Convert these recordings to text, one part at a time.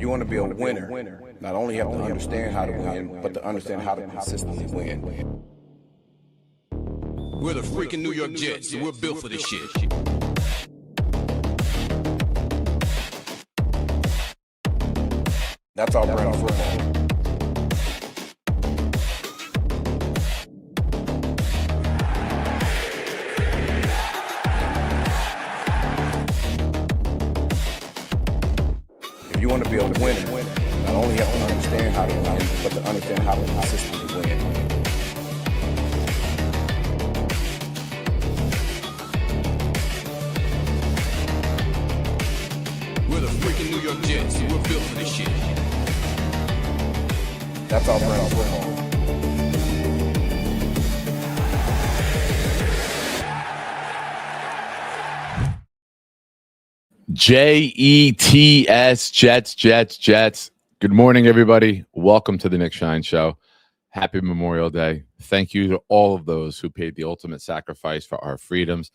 you want to be a winner, not only have to understand how to win, but to understand how to consistently win. We're the freaking New York Jets, and we're built for this shit. That's our brand of football. If you want to be a winner, not only have to understand how to win, but to understand how to consistently win. We're the freaking New York Jets, and we're built for this shit. That's our brand of football. Jets, Jets. Good morning, everybody. Welcome to the Nick Shine Show. Happy Memorial Day. Thank you to all of those who paid the ultimate sacrifice for our freedoms.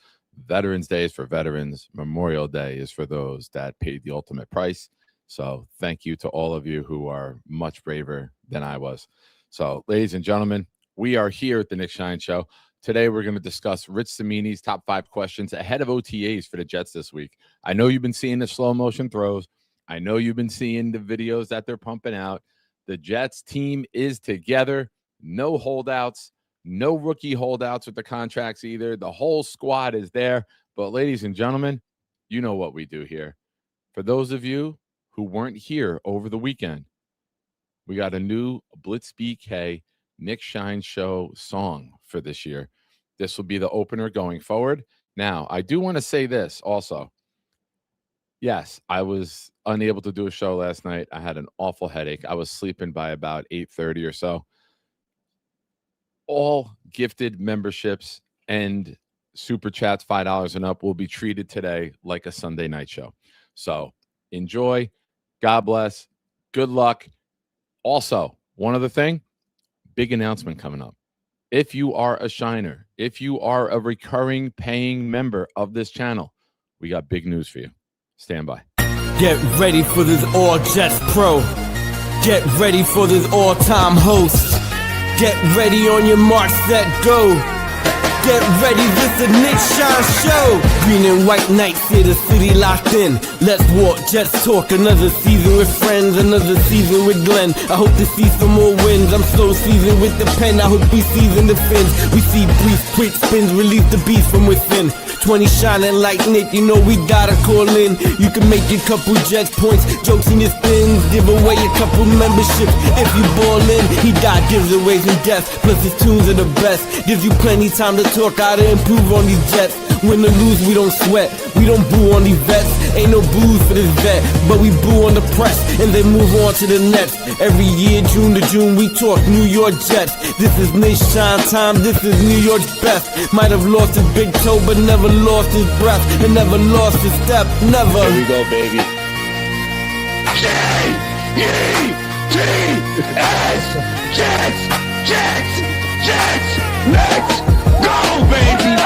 Veterans Day is for veterans. Memorial Day is for those that paid the ultimate price. So thank you to all of you who are much braver than I was. So, ladies and gentlemen, we are here at the Nick Shine Show. Today, we're going to discuss Rich Cimini'S top 5 questions ahead of OTAs for the Jets this week. I know you've been seeing the slow motion throws. I know you've been seeing the videos that they're pumping out. The Jets team is together. No holdouts. No rookie holdouts with the contracts either. The whole squad is there. But, ladies and gentlemen, you know what we do here. For those of you who weren't here over the weekend, we got a new Blitz BK Nick Shine Show song for this year. This will be the opener going forward. Now, I do want to say this also. Yes, I was unable to do a show last night. I had an awful headache. I was sleeping by about 8:30 or so. All gifted memberships and super chats, $5 and up, will be treated today like a Sunday night show. So enjoy. God bless. Good luck. Also, one other thing, big announcement coming up. If you are a Shiner, if you are a recurring paying member of this channel, we got big news for you. Stand by. Get ready for this All Jets Pro. Get ready for this all-time host. Get ready on your mark, set, go. Get ready, this is Nick Shine Show. Green and white nights, here the city locked in. Let's walk, Jets talk, another season with friends, another season with Glenn. I hope to see some more wins. I'm slow season with the pen, I hope we season the fins. We see brief, quick spins, release the beast from within. 20 shining like Nick, you know we gotta call in. You can make a couple Jets points, jokes in your spins, give away a couple memberships. If you ball in, he got gives away some deaths, plus his tunes are the best. Gives you plenty time to talk how to improve on these Jets. Win or lose, we don't sweat, we don't boo on these vets. Ain't no booze for this vet, but we boo on the press and then move on to the next. Every year, June to June, we talk New York Jets. This is Nick Shine time, this is New York's best. Might have lost his big toe, but never lost his breath and never lost his step, never. Here we go, baby. J-E-T-S, Jets, Jets, Jets, let's go, baby!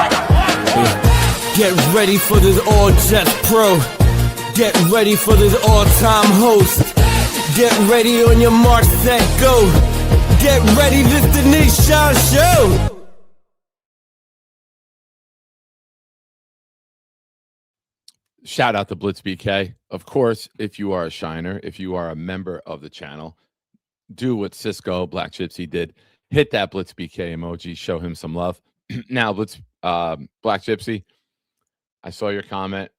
Get ready for this All Jets Pro. Get ready for this all-time host. Get ready on your mark, set, go. Get ready, this the Nick Shine Show. Shout out to Blitz BK. Of course, if you are a Shiner, if you are a member of the channel, do what Cisco Black Gypsy did. Hit that Blitz BK emoji. Show him some love. Now, Blitz Black Gypsy, I saw your comment.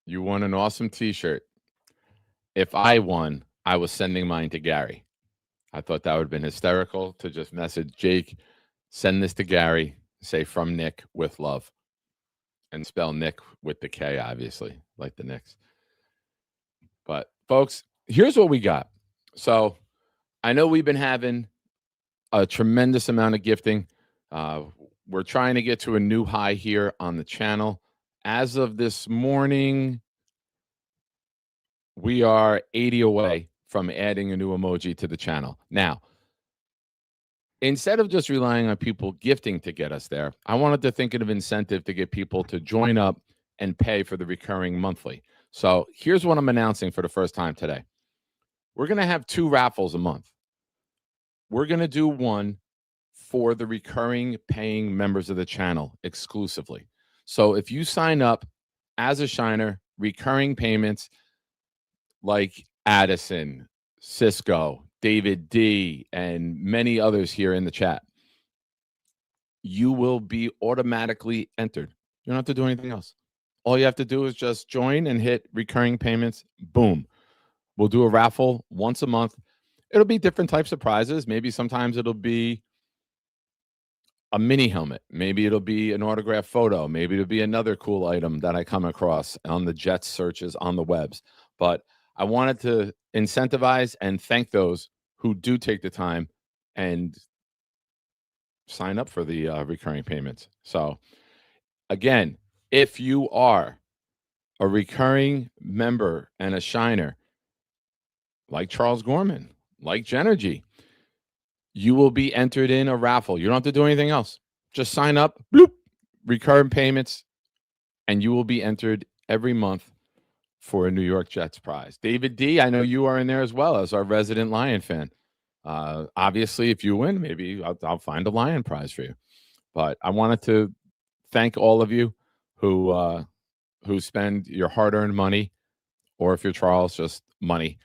You won an awesome T-shirt. If I won, I was sending mine to Gary. I thought that would have been hysterical to just message Jake, send this to Gary, say from Nick with love, and spell Nick with the K, obviously, like the Knicks. But, folks, here's what we got. So I know we've been having a tremendous amount of gifting. We're trying to get to a new high here on the channel. As of this morning, we are 80 away from adding a new emoji to the channel. Now, instead of just relying on people gifting to get us there, I wanted to think of an incentive to get people to join up and pay for the recurring monthly. So here's what I'm announcing for the first time today. we're going to have 2 raffles a month. We're going to do one for the recurring paying members of the channel exclusively. So if you sign up as a Shiner, recurring payments like Addison, Cisco, David D, and many others here in the chat, you will be automatically entered. You don't have to do anything else. All you have to do is just join and hit recurring payments. Boom. We'll do a raffle once a month. It'll be different types of prizes. Maybe sometimes it'll be a mini helmet. Maybe it'll be an autographed photo. Maybe it'll be another cool item that I come across on the Jets searches on the webs. But I wanted to incentivize and thank those who do take the time and sign up for the recurring payments. So again, if you are a recurring member and a Shiner, like Charles Gorman, like Genergy, you will be entered in a raffle. You don't have to do anything else. Just sign up, bloop, recurring payments, and you will be entered every month for a New York Jets prize. David D, I know you are in there as well as our resident Lion fan. Obviously, if you win, maybe I'll find a Lion prize for you. But I wanted to thank all of you who spend your hard-earned money, or if you're Charles, just money,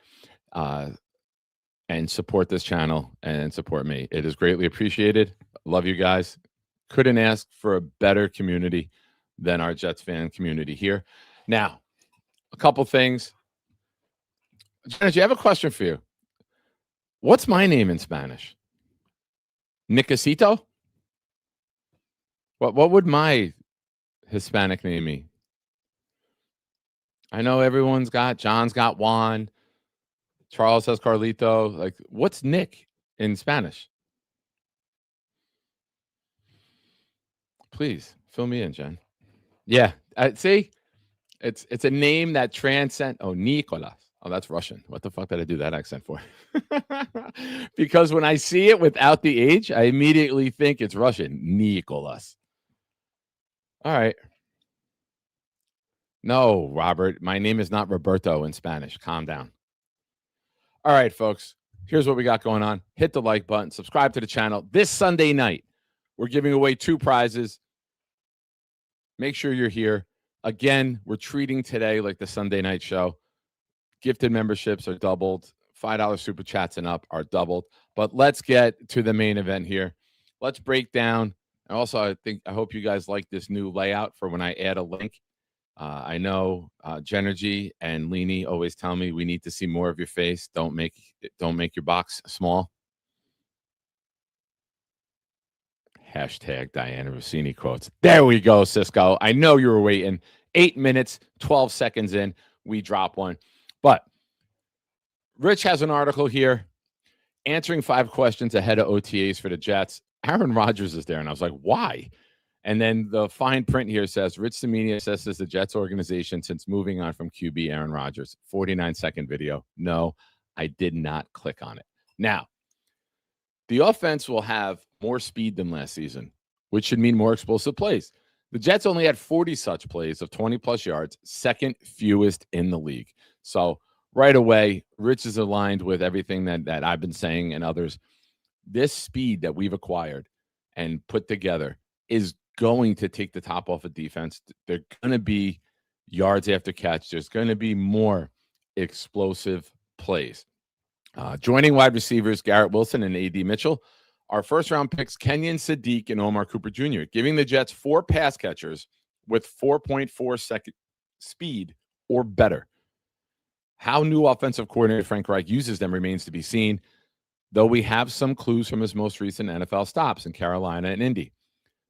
and support this channel and support me. It is greatly appreciated. Love you guys. Couldn't ask for a better community than our Jets fan community here. Now, a couple things. Janet, I have a question for you. What's my name in Spanish? Nicasito? What would my Hispanic name mean? I know everyone's got, John's got Juan. Charles has Carlito. Like, what's Nick in Spanish? Please fill me in, Jen. Yeah, see, it's a name that transcends. Oh, Nicolas. Oh, that's Russian. What the fuck did I do that accent for? Because when I see it without the H, I immediately think it's Russian. Nicolas. All right. No, Robert. My name is not Roberto in Spanish. Calm down. All right, folks. Here's what we got going on. Hit the like button. Subscribe to the channel. This Sunday night, we're giving away 2 prizes. Make sure you're here. Again, we're treating today like the Sunday night show. Gifted memberships are doubled. $5 super chats and up are doubled. But let's get to the main event here. Let's break down. And also, I hope you guys like this new layout for when I add a link. I know Genergy and Leany always tell me we need to see more of your face. Don't make your box small. Hashtag Diana Rossini quotes. There we go, Cisco. I know you were waiting. 8 minutes, 12 seconds in, we drop one. But Rich has an article here answering 5 questions ahead of OTAs for the Jets. Aaron Rodgers is there, and I was like, why? And then the fine print here says, Rich Cimini assesses the Jets organization since moving on from QB Aaron Rodgers. 49-second video. No, I did not click on it. Now, the offense will have more speed than last season, which should mean more explosive plays. The Jets only had 40 such plays of 20-plus yards, second fewest in the league. So right away, Rich is aligned with everything that I've been saying and others. This speed that we've acquired and put together is going to take the top off of defense. They're going to be yards after catch. There's going to be more explosive plays. Joining wide receivers Garrett Wilson and A.D. Mitchell, our first-round picks Kenyon Sadiq and Omar Cooper Jr., giving the Jets 4 pass catchers with 4.4 second speed or better. How new offensive coordinator Frank Reich uses them remains to be seen, though we have some clues from his most recent NFL stops in Carolina and Indy.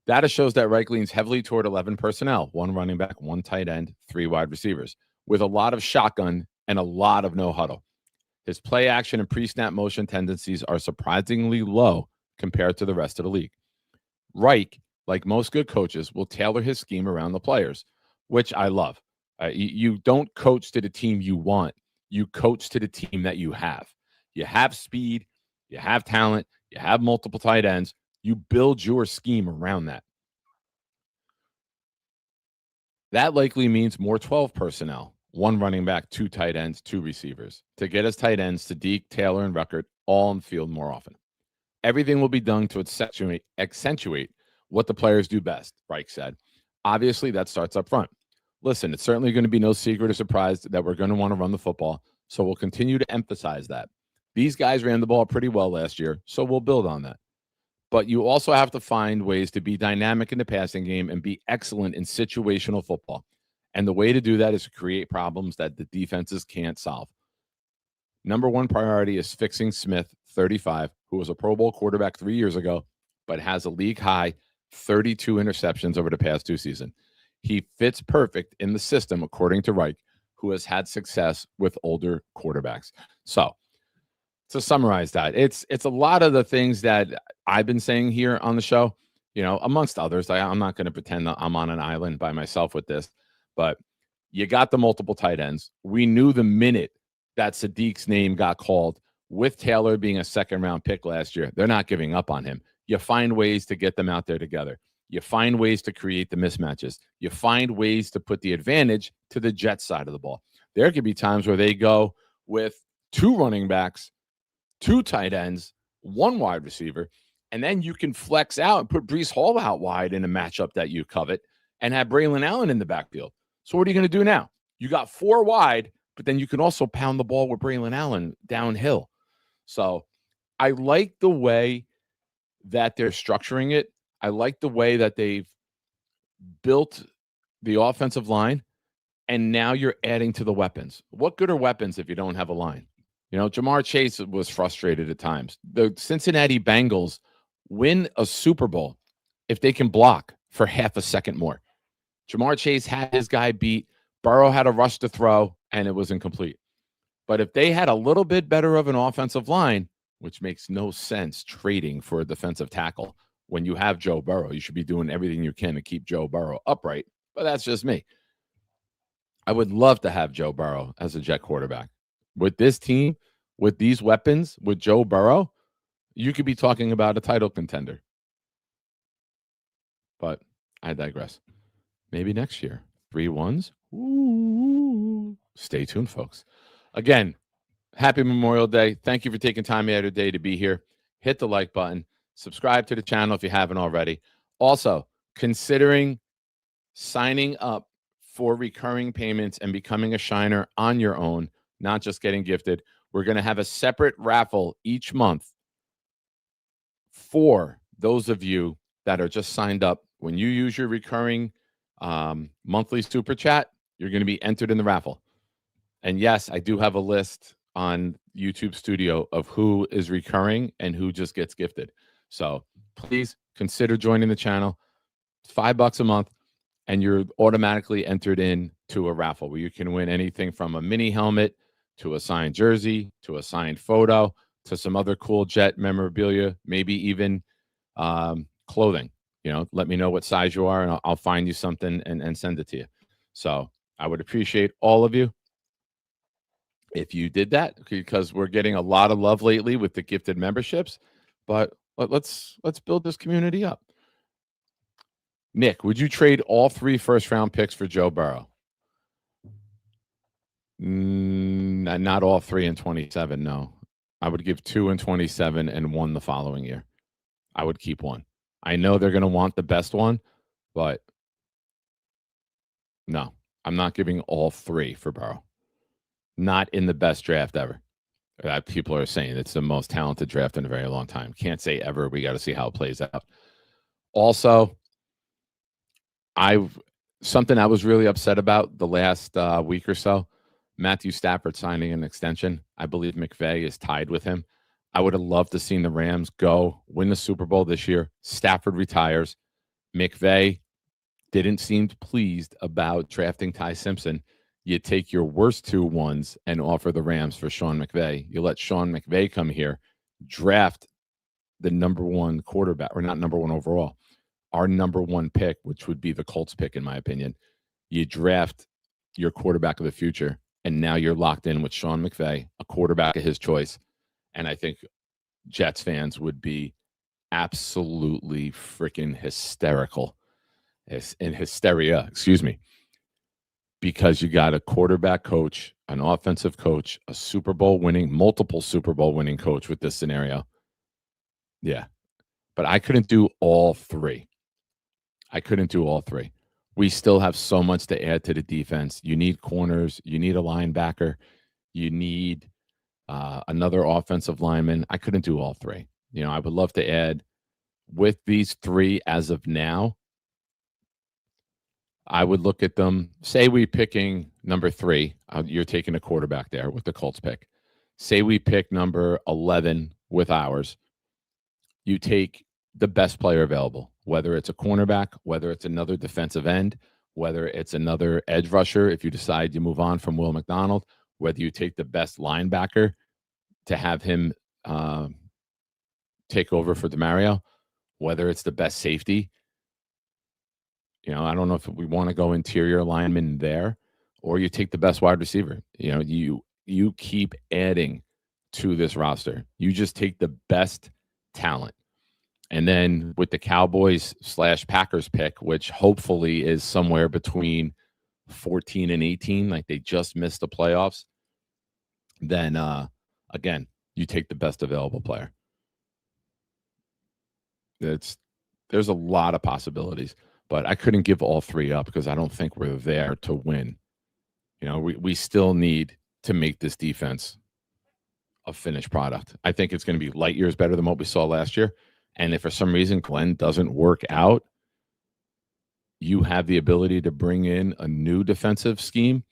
Data shows that Reich leans heavily toward 11 personnel, 1 running back, 1 tight end, 3 wide receivers, with a lot of shotgun and a lot of no huddle. His play action and pre-snap motion tendencies are surprisingly low compared to the rest of the league. Reich, like most good coaches, will tailor his scheme around the players, which I love. You don't coach to the team you want. You coach to the team that you have. You have speed, you have talent, you have multiple tight ends. You build your scheme around that. That likely means more 12 personnel, 1 running back, 2 tight ends, 2 receivers. To get his tight ends to Deke, Taylor, and Ruckert all on the field more often. Everything will be done to accentuate what the players do best, Reich said. Obviously, that starts up front. Listen, it's certainly going to be no secret or surprise that we're going to want to run the football, so we'll continue to emphasize that. These guys ran the ball pretty well last year, so we'll build on that. But you also have to find ways to be dynamic in the passing game and be excellent in situational football. And the way to do that is to create problems that the defenses can't solve. Number 1 priority is fixing Smith, 35, who was a Pro Bowl quarterback 3 years ago, but has a league-high 32 interceptions over the past 2 seasons. He fits perfect in the system, according to Reich, who has had success with older quarterbacks. So, to summarize that, it's a lot of the things that I've been saying here on the show, amongst others. I'm not going to pretend that I'm on an island by myself with this, but you got the multiple tight ends. We knew the minute that Sadiq's name got called, with Taylor being a second-round pick last year, they're not giving up on him. You find ways to get them out there together. You find ways to create the mismatches. You find ways to put the advantage to the Jets side of the ball. There could be times where they go with 2 running backs, 2 tight ends, 1 wide receiver, and then you can flex out and put Breece Hall out wide in a matchup that you covet and have Braylon Allen in the backfield. So what are you going to do now? You got 4 wide, but then you can also pound the ball with Braylon Allen downhill. So I like the way that they're structuring it. I like the way that they've built the offensive line, and now you're adding to the weapons. What good are weapons if you don't have a line? Jamar Chase was frustrated at times. The Cincinnati Bengals win a Super Bowl if they can block for half a second more. Jamar Chase had his guy beat. Burrow had a rush to throw, and it was incomplete. But if they had a little bit better of an offensive line, which makes no sense trading for a defensive tackle when you have Joe Burrow, you should be doing everything you can to keep Joe Burrow upright. But that's just me. I would love to have Joe Burrow as a Jet quarterback. With this team, with these weapons, with Joe Burrow, you could be talking about a title contender. But I digress. Maybe next year. 3 1s. Ooh. Stay tuned, folks. Again, happy Memorial Day. Thank you for taking time out of your day to be here. Hit the like button. Subscribe to the channel if you haven't already. Also, considering signing up for recurring payments and becoming a shiner on your own, not just getting gifted. We're going to have a separate raffle each month for those of you that are just signed up. When you use your recurring monthly super chat, you're going to be entered in the raffle. And yes, I do have a list on YouTube Studio of who is recurring and who just gets gifted. So please consider joining the channel. It's $5 a month, and you're automatically entered into a raffle where you can win anything from a mini helmet to a signed jersey to a signed photo to some other cool Jet memorabilia, maybe even clothing. Let me know what size you are, and I'll find you something and send it to you. So I would appreciate all of you if you did that, because we're getting a lot of love lately with the gifted memberships. But let's build this community up. Nick, would you trade all 3 first-round picks for Joe Burrow? Not all 3 in 27, no. I would give 2 in 27 and 1 the following year. I would keep 1. I know they're going to want the best one, but no, I'm not giving all 3 for Burrow. Not in the best draft ever. That people are saying it's the most talented draft in a very long time. Can't say ever. We got to see how it plays out. Also, something I was really upset about the last week or so, Matthew Stafford signing an extension. I believe McVay is tied with him. I would have loved to seen the Rams go win the Super Bowl this year. Stafford retires. McVay didn't seem pleased about drafting Ty Simpson. You take your worst 2 ones and offer the Rams for Sean McVay. You let Sean McVay come here, draft the number 1 quarterback, or not number 1 overall, our number 1 pick, which would be the Colts pick, in my opinion. You draft your quarterback of the future, and now you're locked in with Sean McVay, a quarterback of his choice. And I think Jets fans would be absolutely freaking hysterical. In hysteria, excuse me. because you got a quarterback coach, an offensive coach, a multiple Super Bowl winning coach with this scenario. Yeah. But I couldn't do all three. We still have so much to add to the defense. You need corners. You need a linebacker. You need another offensive lineman. I couldn't do all three. I would love to add with these three as of now. I would look at them. Say we picking number 3. You're taking a quarterback there with the Colts pick. Say we pick number 11 with ours. You take the best player available, whether it's a cornerback, whether it's another defensive end, whether it's another edge rusher, if you decide you move on from Will McDonald, whether you take the best linebacker to have him take over for DeMario, whether it's the best safety. I don't know if we want to go interior lineman there, or you take the best wide receiver. You keep adding to this roster. You just take the best talent. And then with the Cowboys/Packers pick, which hopefully is somewhere between 14 and 18, like they just missed the playoffs, then again, you take the best available player. There's a lot of possibilities, but I couldn't give all three up because I don't think we're there to win. We still need to make this defense a finished product. I think it's going to be light years better than what we saw last year. And if for some reason Glenn doesn't work out, you have the ability to bring in a new defensive scheme,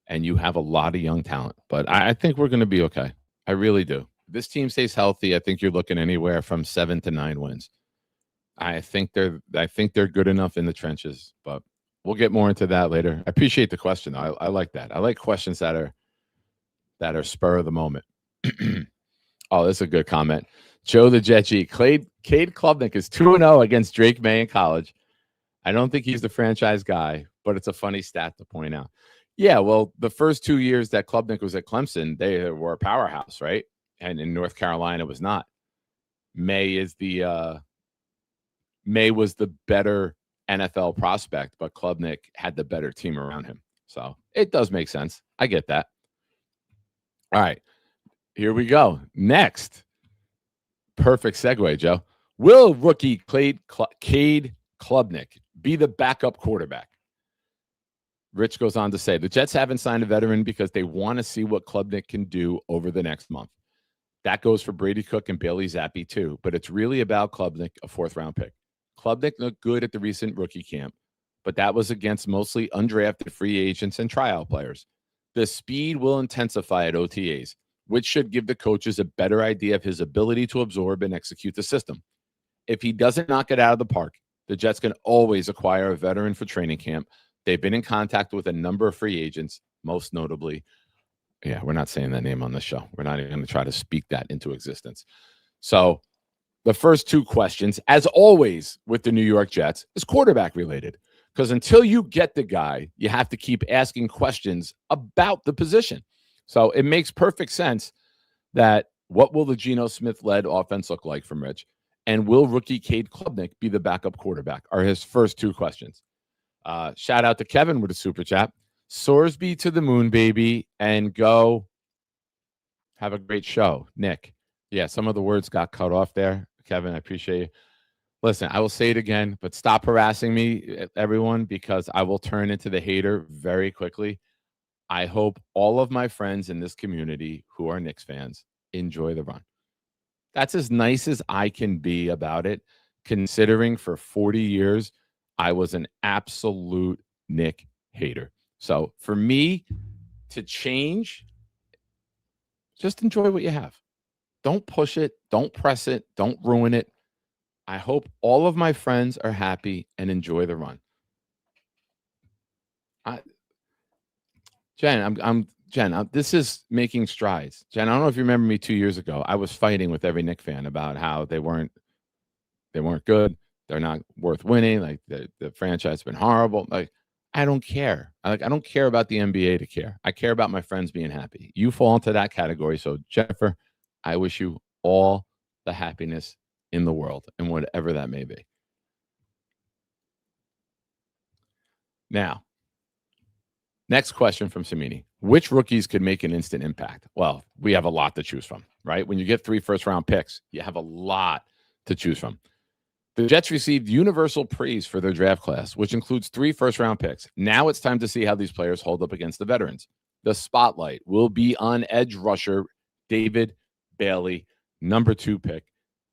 and you have a lot of young talent. But I think we're going to be okay. I really do. If this team stays healthy, I think you're looking anywhere from 7 to 9 wins. I think they're good enough in the trenches, but we'll get more into that later. I appreciate the question. I like that. I like questions that are spur of the moment. Oh, this is a good comment. Joe the Jet G. Cade Klubnik is 2-0 against Drake May in college. I don't think he's the franchise guy, but it's a funny stat to point out. Yeah, well, the first 2 years that Klubnik was at Clemson, they were a powerhouse, right? And in North Carolina was not. May was the better NFL prospect, but Klubnik had the better team around him. So it does make sense. I get that. All right, here we go. Next. Perfect segue, Joe. Will rookie Cade Klubnik be the backup quarterback? Rich goes on to say, the Jets haven't signed a veteran because they want to see what Klubnik can do over the next month. That goes for Brady Cook and Bailey Zappi too, but it's really about Klubnik, a 4th-round pick. Klubnik looked good at the recent rookie camp, but that was against mostly undrafted free agents and tryout players. The speed will intensify at OTAs, which should give the coaches a better idea of his ability to absorb and execute the system. If he doesn't knock it out of the park, the Jets can always acquire a veteran for training camp. They've been in contact with a number of free agents, most notably. Yeah, we're not saying that name on this show. We're not even going to try to speak that into existence. So the first 2 questions, as always with the New York Jets, is quarterback related. Because until you get the guy, you have to keep asking questions about the position. So it makes perfect sense that what will the Geno Smith-led offense look like from Rich? And will rookie Cade Klubnik be the backup quarterback? Are his first 2 questions. Shout out to Kevin with a super chat. Sorsby to the moon, baby, and go have a great show. Nick. Yeah, some of the words got cut off there. Kevin, I appreciate you. Listen, I will say it again, but stop harassing me, everyone, because I will turn into the hater very quickly. I hope all of my friends in this community who are Knicks fans enjoy the run. That's as nice as I can be about it, considering for 40 years, I was an absolute Knick hater. So for me to change, just enjoy what you have. Don't push it. Don't press it. Don't ruin it. I hope all of my friends are happy and enjoy the run. Jen, this is making strides. Jen, I don't know if you remember me 2 years ago. I was fighting with every Knick fan about how they weren't good. They're not worth winning. Like the franchise has been horrible. Like I don't care. I don't care about the NBA to care. I care about my friends being happy. You fall into that category. So Jennifer, I wish you all the happiness in the world and whatever that may be. Now, Next question from Cimini. Which rookies could make an instant impact? Well, we have a lot to choose from, right? When you get 3 first-round picks, you have a lot to choose from. The Jets received universal praise for their draft class, which includes 3 first-round picks. Now it's time to see how these players hold up against the veterans. The spotlight will be on edge rusher David Bailey, number 2 pick,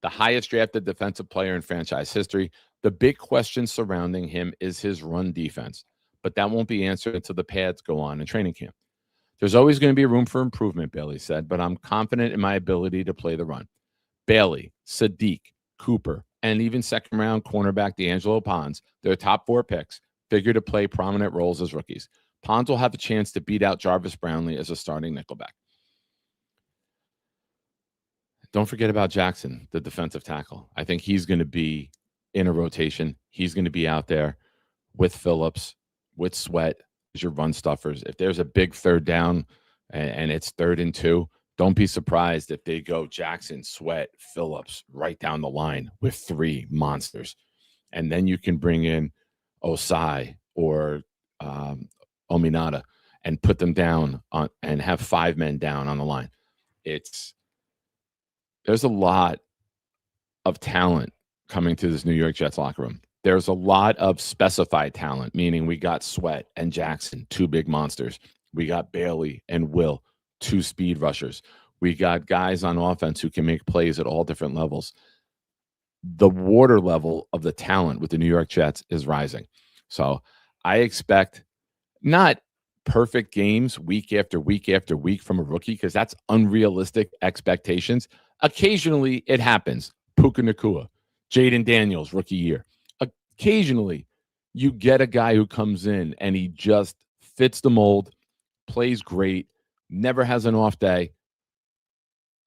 the highest drafted defensive player in franchise history. The big question surrounding him is his run defense, but that won't be answered until the pads go on in training camp. There's always going to be room for improvement, Bailey said, but I'm confident in my ability to play the run. Bailey, Sadiq, Cooper, and even second-round cornerback D'Angelo Pons, their top 4 picks, figure to play prominent roles as rookies. Pons will have a chance to beat out Jarvis Brownlee as a starting nickelback. Don't forget about Jackson, the defensive tackle. I think he's going to be in a rotation. He's going to be out there with Phillips, with Sweat as your run stuffers. If there's a big third down and it's 3rd and 2, don't be surprised if they go Jackson, Sweat, Phillips right down the line with 3 monsters. And then you can bring in Osai or Ominata and put them down on and have 5 men down on the line. There's a lot of talent coming to this New York Jets locker room. There's a lot of specified talent, meaning we got Sweat and Jackson, 2 big monsters. We got Bailey and Will, 2 speed rushers. We got guys on offense who can make plays at all different levels. The water level of the talent with the New York Jets is rising. So I expect not perfect games week after week after week from a rookie, because that's unrealistic expectations. Occasionally it happens. Puka Nacua, Jaden Daniels, rookie year. Occasionally you get a guy who comes in and he just fits the mold, plays great, never has an off day.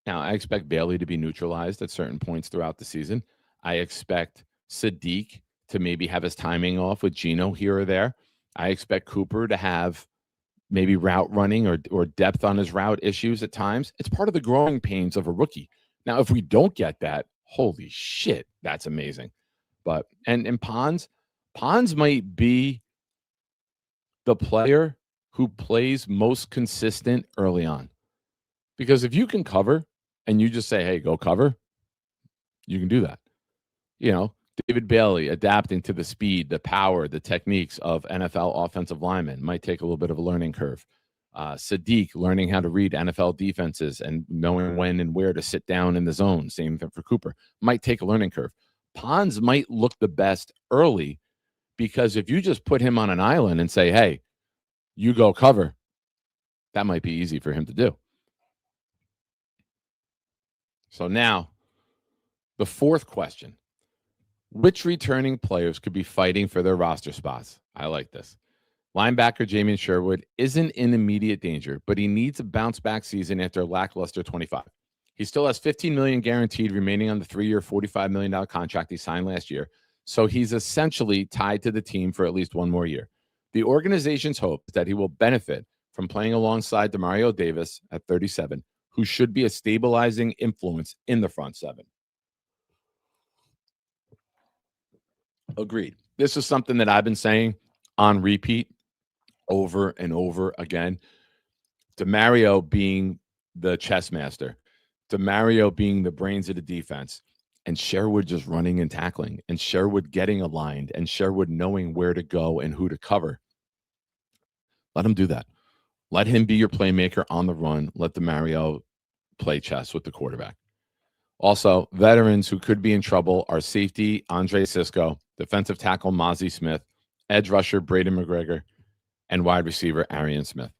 Now, I expect Bailey to be neutralized at certain points throughout the season. I expect Sadiq to maybe have his timing off with Geno here or there. I expect Cooper to have maybe route running or depth on his route issues at times. It's part of the growing pains of a rookie. Now, if we don't get that, holy shit, that's amazing. But and Pons might be the player who plays most consistent early on. Because if you can cover and you just say, hey, go cover, you can do that. You know, David Bailey adapting to the speed, the power, the techniques of NFL offensive linemen might take a little bit of a learning curve. Sadiq learning how to read NFL defenses and knowing when and where to sit down in the zone. Same thing for Cooper. Might take a learning curve. Pons might look the best early because if you just put him on an island and say, hey, you go cover, that might be easy for him to do. So now, the 4th question. Which returning players could be fighting for their roster spots? I like this. Linebacker Jamien Sherwood isn't in immediate danger, but he needs a bounce-back season after a lackluster 25. He still has $15 million guaranteed remaining on the 3-year, $45 million contract he signed last year, so he's essentially tied to the team for at least 1 more year. The organization's hope is that he will benefit from playing alongside Demario Davis at 37, who should be a stabilizing influence in the front 7. Agreed. This is something that I've been saying on repeat over and over again. Demario being the chess master, Demario being the brains of the defense, and Sherwood just running and tackling, and Sherwood getting aligned, and Sherwood knowing where to go and who to cover. Let him do that. Let him be your playmaker on the run. Let Demario play chess with the quarterback. Also, veterans who could be in trouble are safety Andre Sisco, defensive tackle Mozzie Smith, edge rusher Braden McGregor, and wide receiver Arian Smith.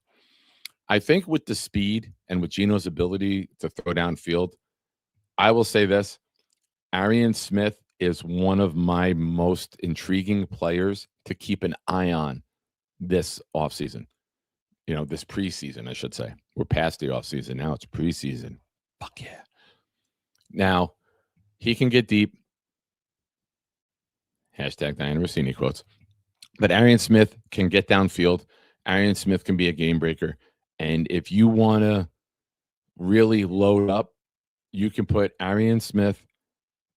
I think with the speed and with Geno's ability to throw downfield, I will say this. Arian Smith is one of my most intriguing players to keep an eye on this offseason. You know, this preseason, I should say. We're past the offseason. Now it's preseason. Fuck yeah. Now, he can get deep. Hashtag Diana Rossini quotes. But Arian Smith can get downfield. Arian Smith can be a game breaker. And if you want to really load up, you can put Arian Smith,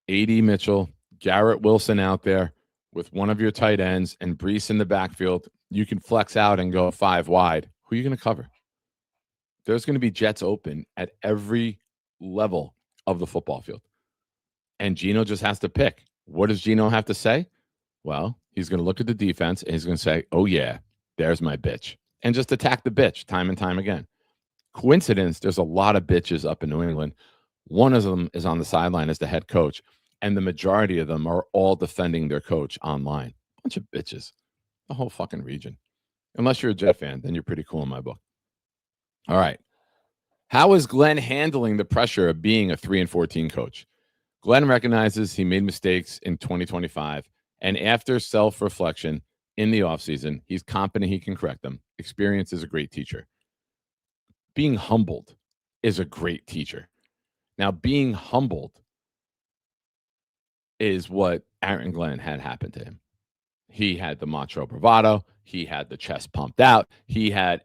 A.D. Mitchell, Garrett Wilson out there with one of your tight ends and Brees in the backfield, you can flex out and go 5 wide. Who are you going to cover? There's going to be jets open at every level of the football field. And Geno just has to pick. What does Geno have to say? Well, he's going to look at the defense and he's going to say, oh, yeah, there's my bitch. And just attack the bitch time and time again. Coincidence, there's a lot of bitches up in New England. One of them is on the sideline as the head coach. And the majority of them are all defending their coach online. Bunch of bitches. The whole fucking region. Unless you're a Jet fan, then you're pretty cool in my book. All right. How is Glenn handling the pressure of being a 3-14 coach? Glenn recognizes he made mistakes in 2025, and after self-reflection in the offseason, he's confident he can correct them. Experience is a great teacher. Being humbled is a great teacher. Now, being humbled is what Aaron Glenn had happen to him. He had the macho bravado. He had the chest pumped out. He had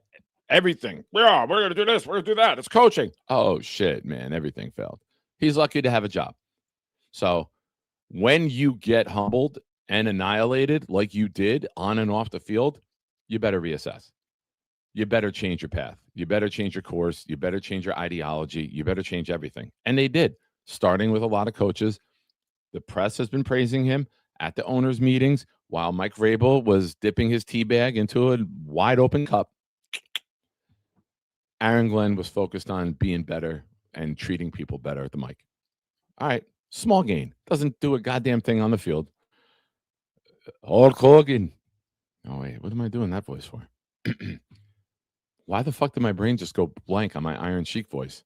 everything. Yeah, we're going to do this. We're going to do that. It's coaching. Oh, shit, man. Everything failed. He's lucky to have a job. So when you get humbled and annihilated like you did on and off the field, you better reassess. You better change your path. You better change your course. You better change your ideology. You better change everything. And they did, starting with a lot of coaches. The press has been praising him at the owners' meetings while Mike Vrabel was dipping his tea bag into a wide open cup. Aaron Glenn was focused on being better and treating people better at the mic. All right. Small gain. Doesn't do a goddamn thing on the field. Hulk Hogan. Oh, wait. What am I doing that voice for? Why the fuck did my brain just go blank on my Iron Sheik voice?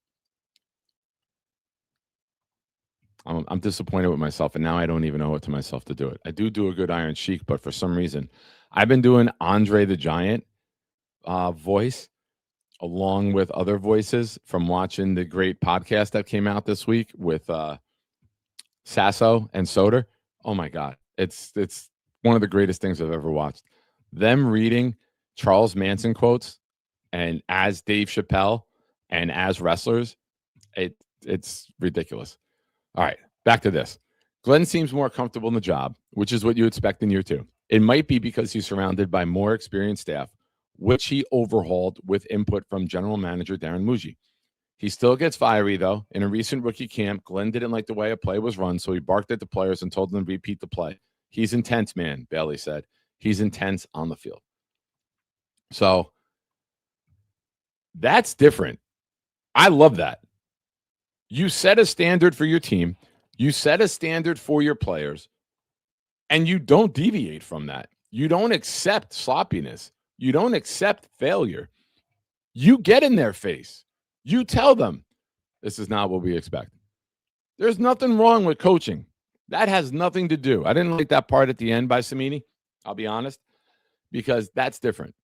I'm disappointed with myself, and now I don't even owe it to myself to do it. I do a good Iron Sheik, but for some reason, I've been doing Andre the Giant voice along with other voices from watching the great podcast that came out this week with Sasso and Soder. Oh my God. It's one of the greatest things I've ever watched. Them reading Charles Manson quotes and as Dave Chappelle and as wrestlers, it's ridiculous. All right, back to this. Glenn seems more comfortable in the job, which is what you expect in year 2. It might be because he's surrounded by more experienced staff, which he overhauled with input from general manager Darren Muji. He still gets fiery, though. In a recent rookie camp, Glenn didn't like the way a play was run, so he barked at the players and told them to repeat the play. He's intense, man, Bailey said. He's intense on the field. So that's different. I love that. You set a standard for your team. You set a standard for your players, and you don't deviate from that. You don't accept sloppiness. You don't accept failure. You get in their face. You tell them, this is not what we expect. There's nothing wrong with coaching. That has nothing to do. I didn't like that part at the end by Cimini, I'll be honest, because that's different.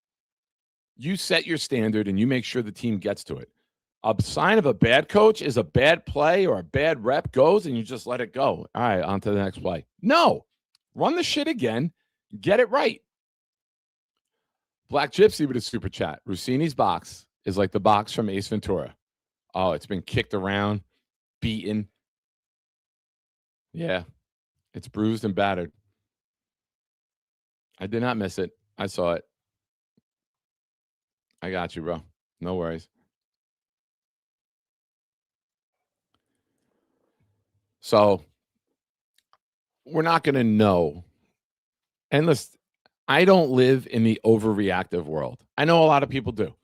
You set your standard and you make sure the team gets to it. A sign of a bad coach is a bad play or a bad rep goes and you just let it go. All right, on to the next play. No, run the shit again. Get it right. Black Gypsy with a super chat. Rossini's box is like the box from Ace Ventura. Oh, it's been kicked around, beaten. Yeah, it's bruised and battered. I did not miss it. I saw it. I got you, bro. No worries. So we're not going to know. And listen, I don't live in the overreactive world. I know a lot of people do.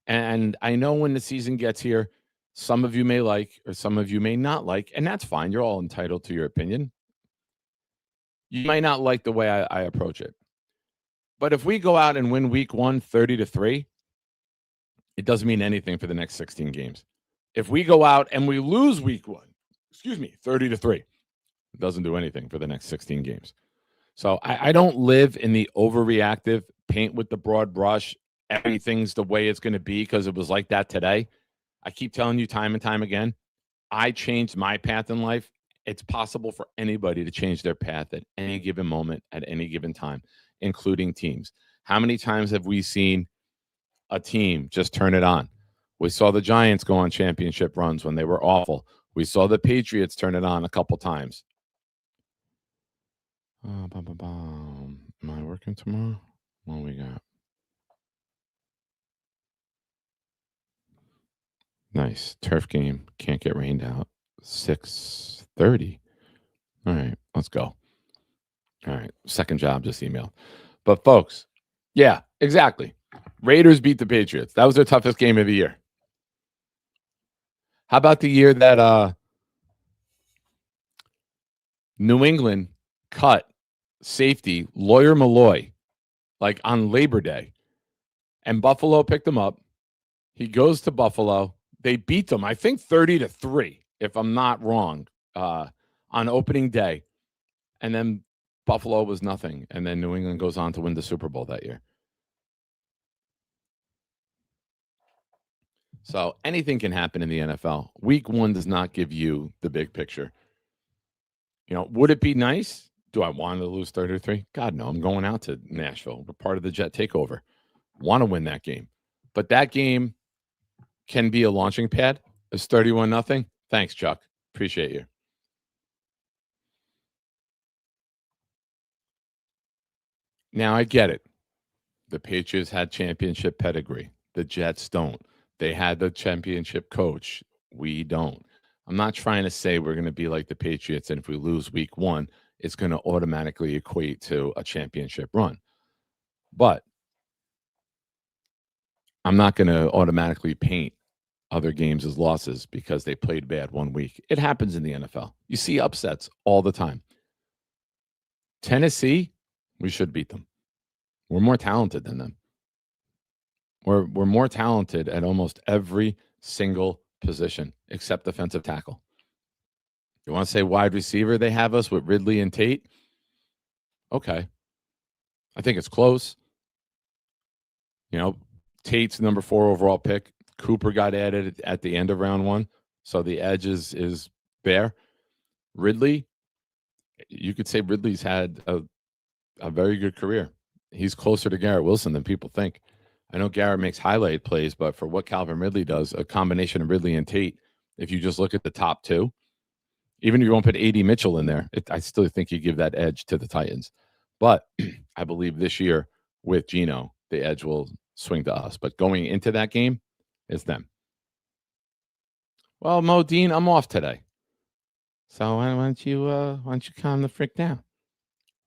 And I know when the season gets here, some of you may like or some of you may not like, and that's fine. You're all entitled to your opinion. You might not like the way I approach it. But if we go out and win week 1, 30-3, it doesn't mean anything for the next 16 games. If we go out and we lose week 1, 30-3, it doesn't do anything for the next 16 games. So I don't live in the overreactive, paint with the broad brush, everything's the way it's going to be because it was like that today. I keep telling you time and time again, I changed my path in life. It's possible for anybody to change their path at any given moment, at any given time, including teams. How many times have we seen a team just turn it on? We saw the Giants go on championship runs when they were awful. We saw the Patriots turn it on a couple times. Am I working tomorrow? What we got? Nice. Turf game. Can't get rained out. 6:30. All right, let's go. All right. Second job just emailed. But folks, yeah, exactly. Raiders beat the Patriots. That was their toughest game of the year. How about the year that New England cut safety Lawyer Malloy like on Labor Day, and Buffalo picked him up. He goes to Buffalo. They beat them, I think 30-3, if I'm not wrong, on opening day. And then Buffalo was nothing. And then New England goes on to win the Super Bowl that year. So anything can happen in the NFL. Week 1 does not give you the big picture. You know, would it be nice? Do I want to lose 30-3? God, no. I'm going out to Nashville. We're part of the Jet takeover. Want to win that game. But that game can be a launching pad. It's 31-0. Thanks, Chuck. Appreciate you. Now, I get it. The Patriots had championship pedigree. The Jets don't. They had the championship coach. We don't. I'm not trying to say we're going to be like the Patriots, and if we lose week 1, it's going to automatically equate to a championship run. But I'm not going to automatically paint other games as losses because they played bad 1 week. It happens in the NFL. You see upsets all the time. Tennessee, we should beat them. We're more talented than them. We're more talented at almost every single position except defensive tackle. You want to say wide receiver, they have us with Ridley and Tate? Okay. I think it's close. You know, Tate's number 4 overall pick. Cooper got added at the end of round 1, so the edge is there. Ridley, you could say Ridley's had a very good career. He's closer to Garrett Wilson than people think. I know Garrett makes highlight plays, but for what Calvin Ridley does, a combination of Ridley and Tate, if you just look at the top 2, even if you won't put A.D. Mitchell in there, I still think you give that edge to the Titans. But I believe this year with Geno, the edge will swing to us. But going into that game, it's them. Well, Modine, I'm off today. So why don't you calm the frick down?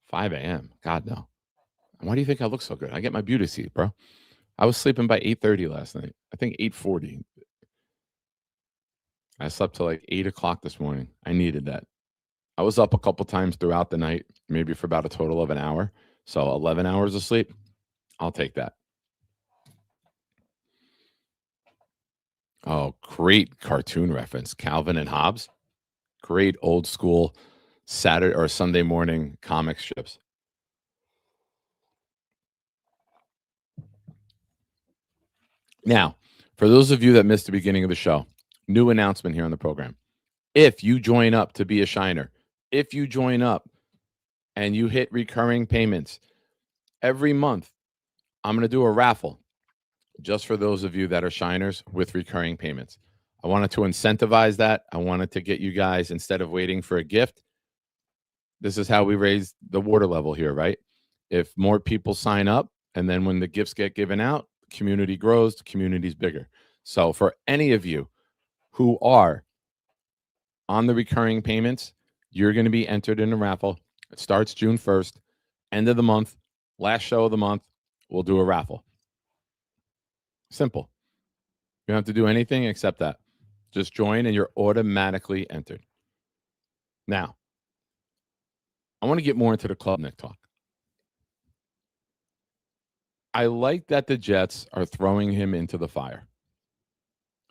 5 a.m. God, no. Why do you think I look so good? I get my beauty sleep, bro. I was sleeping by 8:30 last night. I think 8:40. I slept till like 8 o'clock this morning. I needed that. I was up a couple times throughout the night, maybe for about a total of an hour. So 11 hours of sleep, I'll take that. Oh, great cartoon reference. Calvin and Hobbes. Great old school Saturday or Sunday morning comic strips. Now, for those of you that missed the beginning of the show, new announcement here on the program. If you join up to be a Shiner, if you join up and you hit recurring payments every month, I'm going to do a raffle just for those of you that are Shiners with recurring payments. I wanted to incentivize that. I wanted to get you guys, instead of waiting for a gift, this is how we raise the water level here, right? If more people sign up, and then when the gifts get given out, the community grows, the community's bigger. So for any of you who are on the recurring payments, you're going to be entered in a raffle. It starts June 1st, end of the month, last show of the month, we'll do a raffle. Simple. You don't have to do anything except that. Just join and you're automatically entered. Now, I want to get more into the Klubnik talk. I like that the Jets are throwing him into the fire.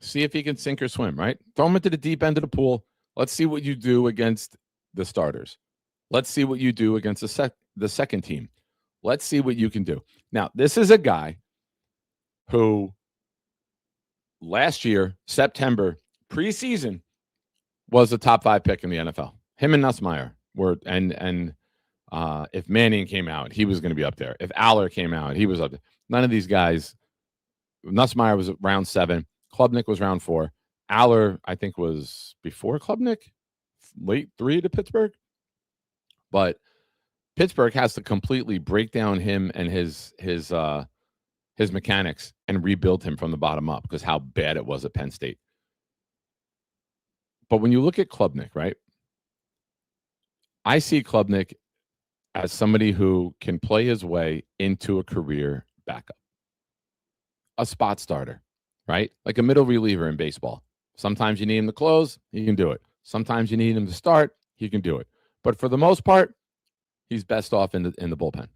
See if he can sink or swim, right? Throw him into the deep end of the pool. Let's see what you do against the starters. Let's see what you do against the second team. Let's see what you can do. Now, this is a guy who last year, September, preseason, was a top 5 pick in the NFL. Him and Nussmeier were, and if Manning came out, he was going to be up there. If Aller came out, he was up there. None of these guys. Nussmeier was round 7. Klubnik was round 4. Aller, I think, was before Klubnik, late 3 to Pittsburgh. But Pittsburgh has to completely break down him and his mechanics and rebuild him from the bottom up because how bad it was at Penn State. But when you look at Klubnik, right? I see Klubnik as somebody who can play his way into a career backup, a spot starter, right? Like a middle reliever in baseball. Sometimes you need him to close, he can do it. Sometimes you need him to start, he can do it. But for the most part, he's best off in the bullpen.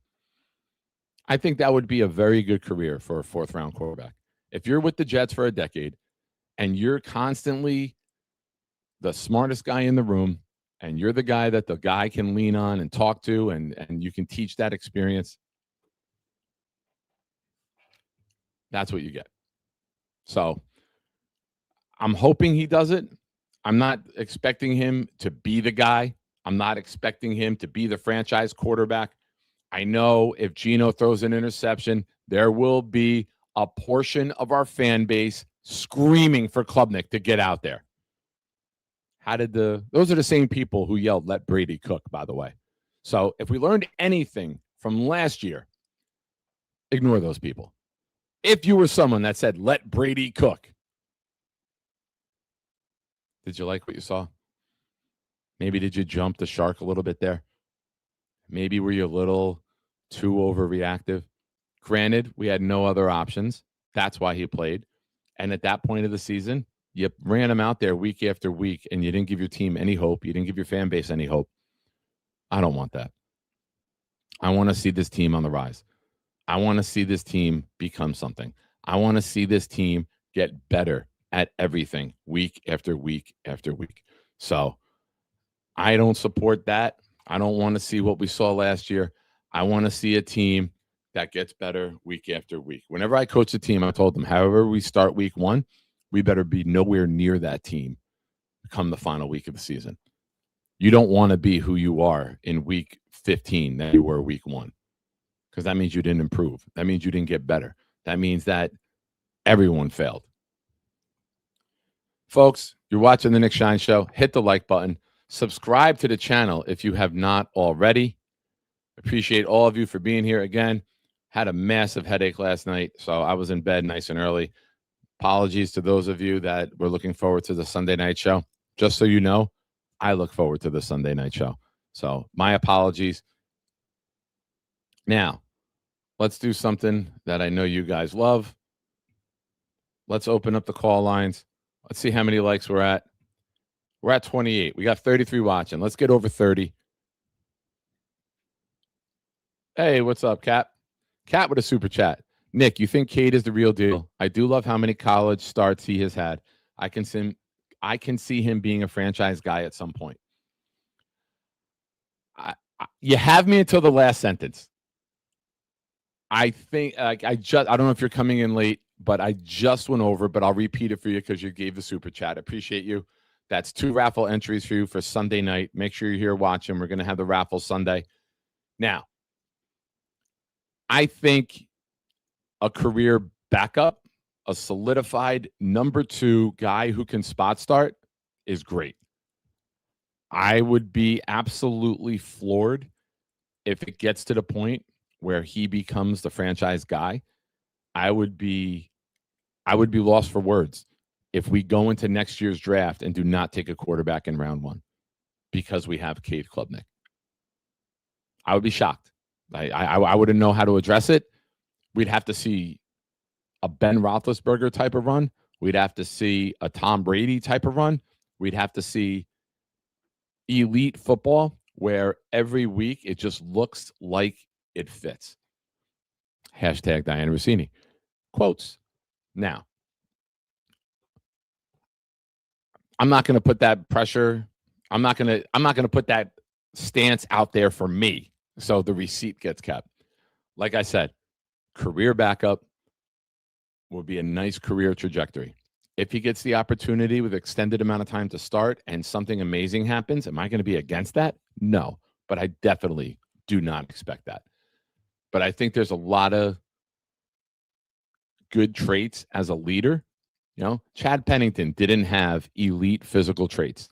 I think that would be a very good career for a fourth-round quarterback. If you're with the Jets for a decade and you're constantly the smartest guy in the room and you're the guy that the guy can lean on and talk to and you can teach that experience, that's what you get. So I'm hoping he does it. I'm not expecting him to be the guy. I'm not expecting him to be the franchise quarterback. I know if Geno throws an interception, there will be a portion of our fan base screaming for Klubnik to get out there. Those are the same people who yelled, "Let Brady cook," by the way. So if we learned anything from last year, ignore those people. If you were someone that said, "Let Brady cook," did you like what you saw? Maybe did you jump the shark a little bit there? Maybe were you a little too overreactive? Granted, we had no other options. That's why he played. And at that point of the season, you ran him out there week after week, and you didn't give your team any hope. You didn't give your fan base any hope. I don't want that. I want to see this team on the rise. I want to see this team become something. I want to see this team get better at everything week after week after week. So I don't support that. I don't want to see what we saw last year. I want to see a team that gets better week after week. Whenever I coach a team, I told them, however we start week one, we better be nowhere near that team come the final week of the season. You don't want to be who you are in week 15 that you were week one, because that means you didn't improve. That means you didn't get better. That means that everyone failed. Folks, you're watching the Nick Shine Show. Hit the like button. Subscribe to the channel if you have not already. Appreciate all of you for being here again. Had a massive headache last night, so I was in bed nice and early. Apologies to those of you that were looking forward to the Sunday night show. Just so you know, I look forward to the Sunday night show. So my apologies. Now, let's do something that I know you guys love. Let's open up the call lines. Let's see how many likes we're at. We're at 28. We got 33 watching. Let's get over 30. Hey, what's up, Cap? Cat with a super chat. Nick, you think Cade is the real deal? I do love how many college starts he has had. I can see him being a franchise guy at some point. You have me until the last sentence. I think I don't know if you're coming in late, but I just went over, but I'll repeat it for you because you gave the super chat. I appreciate you. That's 2 raffle entries for you for Sunday night. Make sure you're here watching. We're going to have the raffle Sunday. Now, I think a career backup, a solidified number 2 guy who can spot start is great. I would be absolutely floored if it gets to the point where he becomes the franchise guy. I would be lost for words if we go into next year's draft and do not take a quarterback in round 1 because we have Cade Klubnik. I would be shocked. I wouldn't know how to address it. We'd have to see a Ben Roethlisberger type of run. We'd have to see a Tom Brady type of run. We'd have to see elite football where every week it just looks like it fits. Hashtag Diana Rossini. Quotes. Now, I'm not going to put that pressure. I'm not going to put that stance out there for me. So the receipt gets kept. Like I said, career backup will be a nice career trajectory. If he gets the opportunity with extended amount of time to start and something amazing happens, am I going to be against that? No, but I definitely do not expect that. But I think there's a lot of good traits as a leader. You know, Chad Pennington didn't have elite physical traits,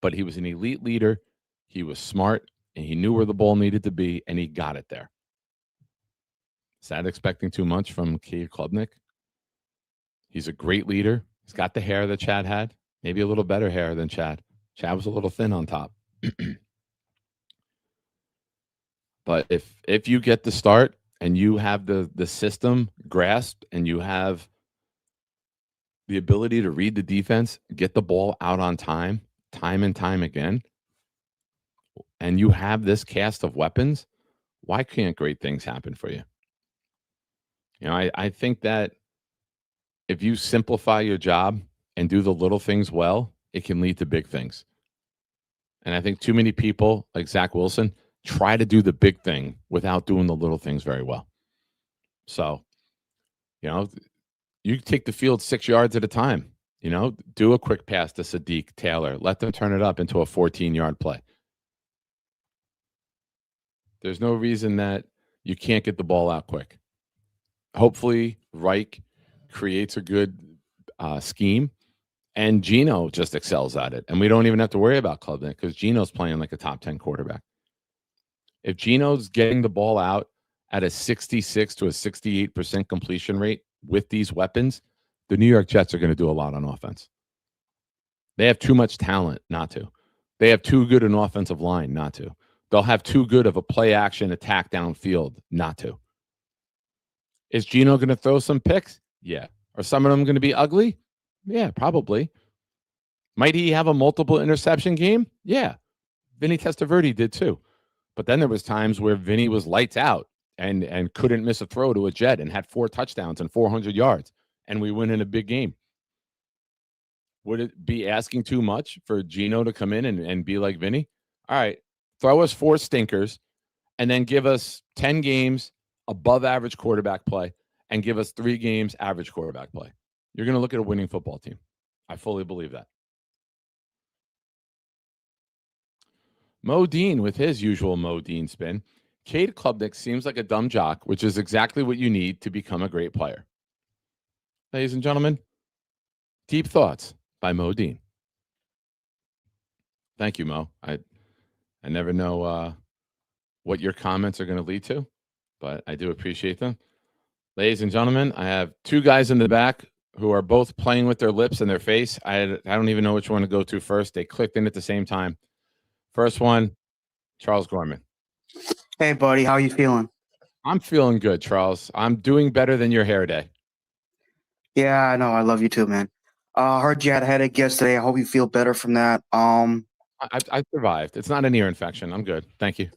but he was an elite leader. He was smart and he knew where the ball needed to be, and he got it there. Is that expecting too much from Cade Klubnik? He's a great leader. He's got the hair that Chad had, maybe a little better hair than Chad. Chad was a little thin on top. But if you get the start and you have the system grasped and you have the ability to read the defense, get the ball out on time and time again, and you have this cast of weapons, why can't great things happen for you? You know, I think that if you simplify your job and do the little things well, it can lead to big things. And I think too many people, like Zach Wilson, try to do the big thing without doing the little things very well. So, you know, you take the field 6 yards at a time. You know, do a quick pass to Sadiq Taylor. Let them turn it up into a 14-yard play. There's no reason that you can't get the ball out quick. Hopefully, Reich creates a good scheme, and Geno just excels at it. And we don't even have to worry about Klubnik because Geno's playing like a top 10 quarterback. If Geno's getting the ball out at a 66 to a 68% completion rate with these weapons, the New York Jets are going to do a lot on offense. They have too much talent not to. They have too good an offensive line not to. They'll have too good of a play action attack downfield not to. Is Geno going to throw some picks? Yeah. Are some of them going to be ugly? Yeah, probably. Might he have a multiple interception game? Yeah. Vinny Testaverde did too. But then there was times where Vinny was lights out and couldn't miss a throw to a Jet and had 4 touchdowns and 400 yards, and we win in a big game. Would it be asking too much for Geno to come in and be like Vinny? All right, throw us 4 stinkers and then give us 10 games above average quarterback play and give us 3 games average quarterback play. You're going to look at a winning football team. I fully believe that. Mo Dean with his usual Mo Dean spin. Cade Klubnik seems like a dumb jock, which is exactly what you need to become a great player. Ladies and gentlemen, Deep Thoughts by Mo Dean. Thank you, Mo. I never know what your comments are going to lead to, but I do appreciate them. Ladies and gentlemen, I have 2 guys in the back who are both playing with their lips and their face. I don't even know which one to go to first. They clicked in at the same time. First one, Charles Gorman. Hey, buddy. How you feeling? I'm feeling good, Charles. I'm doing better than your hair day. Yeah, I know. I love you too, man. Heard you had a headache yesterday. I hope you feel better from that. I survived. It's not an ear infection. I'm good. Thank you.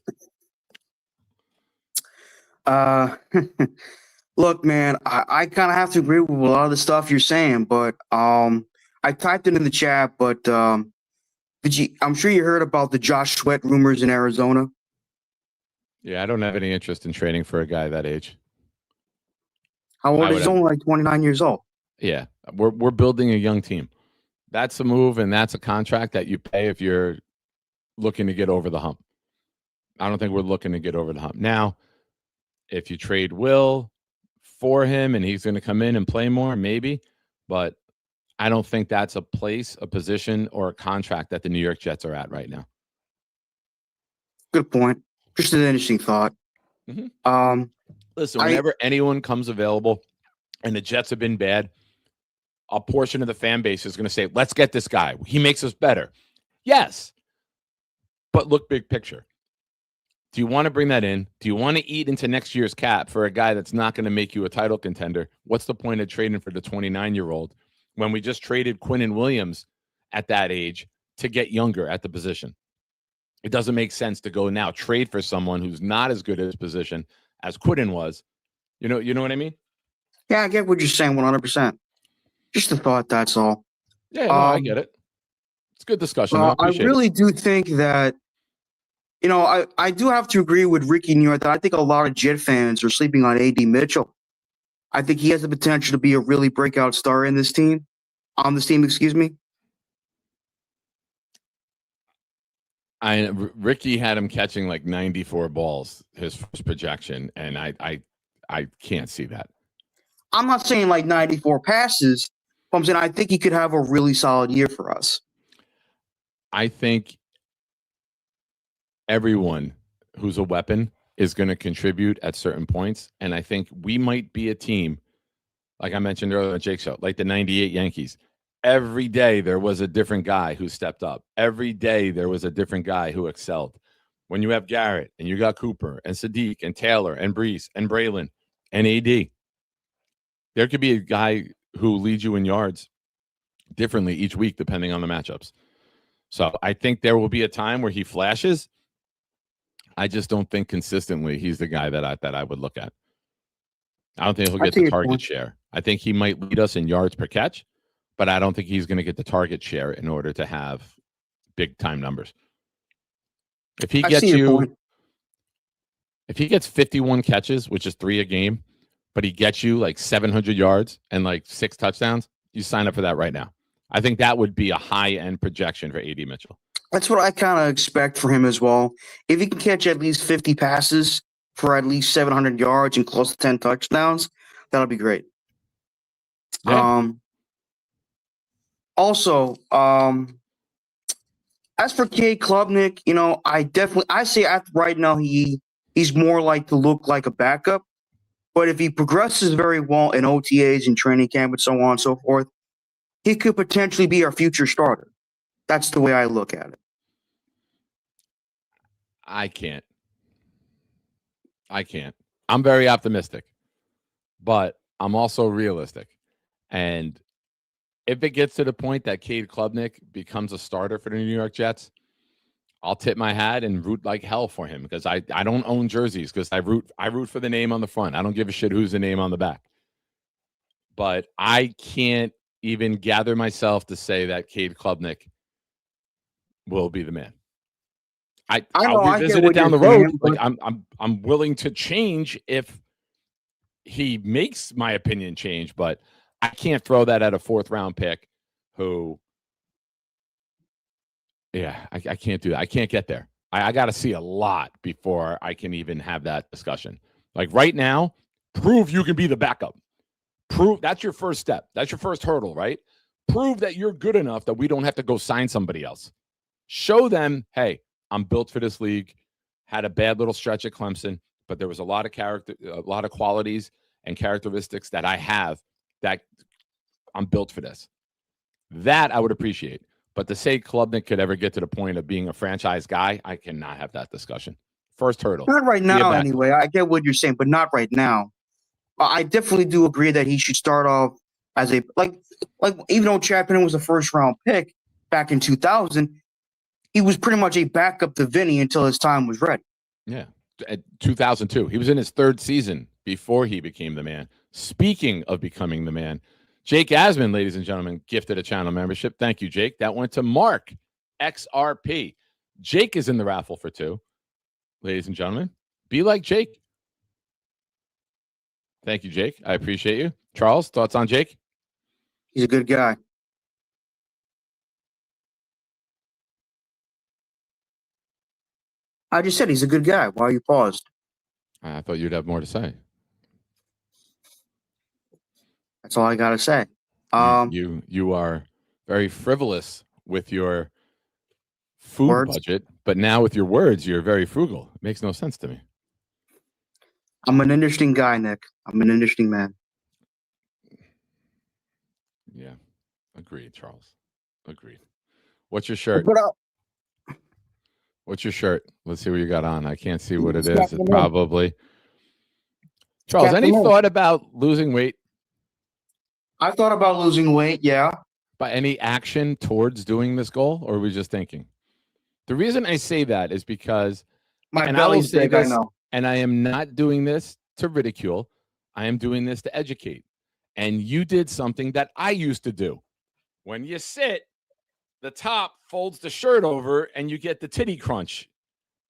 Look, man, I kind of have to agree with a lot of the stuff you're saying, but I typed it in the chat, but I'm sure you heard about the Josh Sweat rumors in Arizona. Yeah, I don't have any interest in trading for a guy that age. How old? He's only like 29 years old. Yeah, we're building a young team. That's a move, and that's a contract that you pay if you're looking to get over the hump. I don't think we're looking to get over the hump. Now, if you trade Will for him and he's going to come in and play more, maybe, but I don't think that's a place, a position, or a contract that the New York Jets are at right now. Good point. Just an interesting thought. Mm-hmm. Listen, whenever anyone comes available and the Jets have been bad, a portion of the fan base is going to say, let's get this guy. He makes us better. Yes. But look big picture. Do you want to bring that in? Do you want to eat into next year's cap for a guy that's not going to make you a title contender? What's the point of trading for the 29-year-old when we just traded Quinnen Williams at that age to get younger at the position? It doesn't make sense to go now trade for someone who's not as good at his position as Quinnen was. You know what I mean? Yeah, I get what you're saying 100%. Just a thought, that's all. Yeah, no, I get it. It's a good discussion. I really do think that, I do have to agree with Ricky New York that I think a lot of Jet fans are sleeping on A.D. Mitchell. I think he has the potential to be a really breakout star on this team. Ricky had him catching like 94 balls, his first projection, and I can't see that. I'm not saying like 94 passes, but I'm saying I think he could have a really solid year for us. I think everyone who's a weapon is going to contribute at certain points. And I think we might be a team, like I mentioned earlier on Jake's show, like the 98 Yankees. Every day there was a different guy who stepped up. Every day there was a different guy who excelled. When you have Garrett and you got Cooper and Sadiq and Taylor and Brees and Braylon and AD, there could be a guy who leads you in yards differently each week depending on the matchups. So I think there will be a time where he flashes. I just don't think consistently he's the guy that I would look at. I don't think he'll get the target share. I think he might lead us in yards per catch, but I don't think he's going to get the target share in order to have big time numbers. If he gets 51 catches, which is 3 a game, but he gets you like 700 yards and like 6 touchdowns, you sign up for that right now. I think that would be a high-end projection for A.D. Mitchell. That's what I kind of expect for him as well. If he can catch at least 50 passes for at least 700 yards and close to 10 touchdowns, that'll be great. Yeah. Also, as for Cade Klubnik, I say right now he's more like to look like a backup. But if he progresses very well in OTAs and training camp and so on and so forth, he could potentially be our future starter. That's the way I look at it. I can't. I'm very optimistic, but I'm also realistic. And if it gets to the point that Cade Klubnik becomes a starter for the New York Jets, I'll tip my hat and root like hell for him because I don't own jerseys because I root for the name on the front. I don't give a shit who's the name on the back. But I can't even gather myself to say that Cade Klubnik will be the man. I'll revisit it down the road. Like I'm willing to change if he makes my opinion change, but I can't throw that at a 4th round pick who, I can't do that. I can't get there. I got to see a lot before I can even have that discussion. Like right now, prove you can be the backup. Prove that's your first step. That's your first hurdle, right? Prove that you're good enough that we don't have to go sign somebody else. Show them, hey, I'm built for this league. Had a bad little stretch at Clemson, but there was a lot of qualities and characteristics that I have that I'm built for this. That I would appreciate. But to say Klubnik could ever get to the point of being a franchise guy, I cannot have that discussion. First hurdle. Not right now, anyway. I get what you're saying, but not right now. I definitely do agree that he should start off as a like even though Chad Pennington was a 1st round pick back in 2000, he was pretty much a backup to Vinny until his time was ready. Yeah. At 2002. He was in his 3rd season before he became the man. Speaking of becoming the man, Jake Asman, ladies and gentlemen, gifted a channel membership. Thank you, Jake. That went to Mark XRP. Jake is in the raffle for 2. Ladies and gentlemen, be like Jake. Thank you, Jake. I appreciate you. Charles, thoughts on Jake? He's a good guy. I just said he's a good guy. Why are you paused? I thought you'd have more to say. That's all I got to say. You are very frivolous with your food budget, but now with your words, you're very frugal. It makes no sense to me. I'm an interesting guy, Nick. I'm an interesting man. Yeah. Agreed, Charles. Agreed. What's your shirt? What's your shirt? Let's see what you got on. I can't see what it is. It's probably. Charles, any thought about losing weight? I thought about losing weight, yeah. By any action towards doing this goal, or are we just thinking? The reason I say that is because my belly's big, I know. And I am not doing this to ridicule. I am doing this to educate. And you did something that I used to do. When you sit, the top folds the shirt over and you get the titty crunch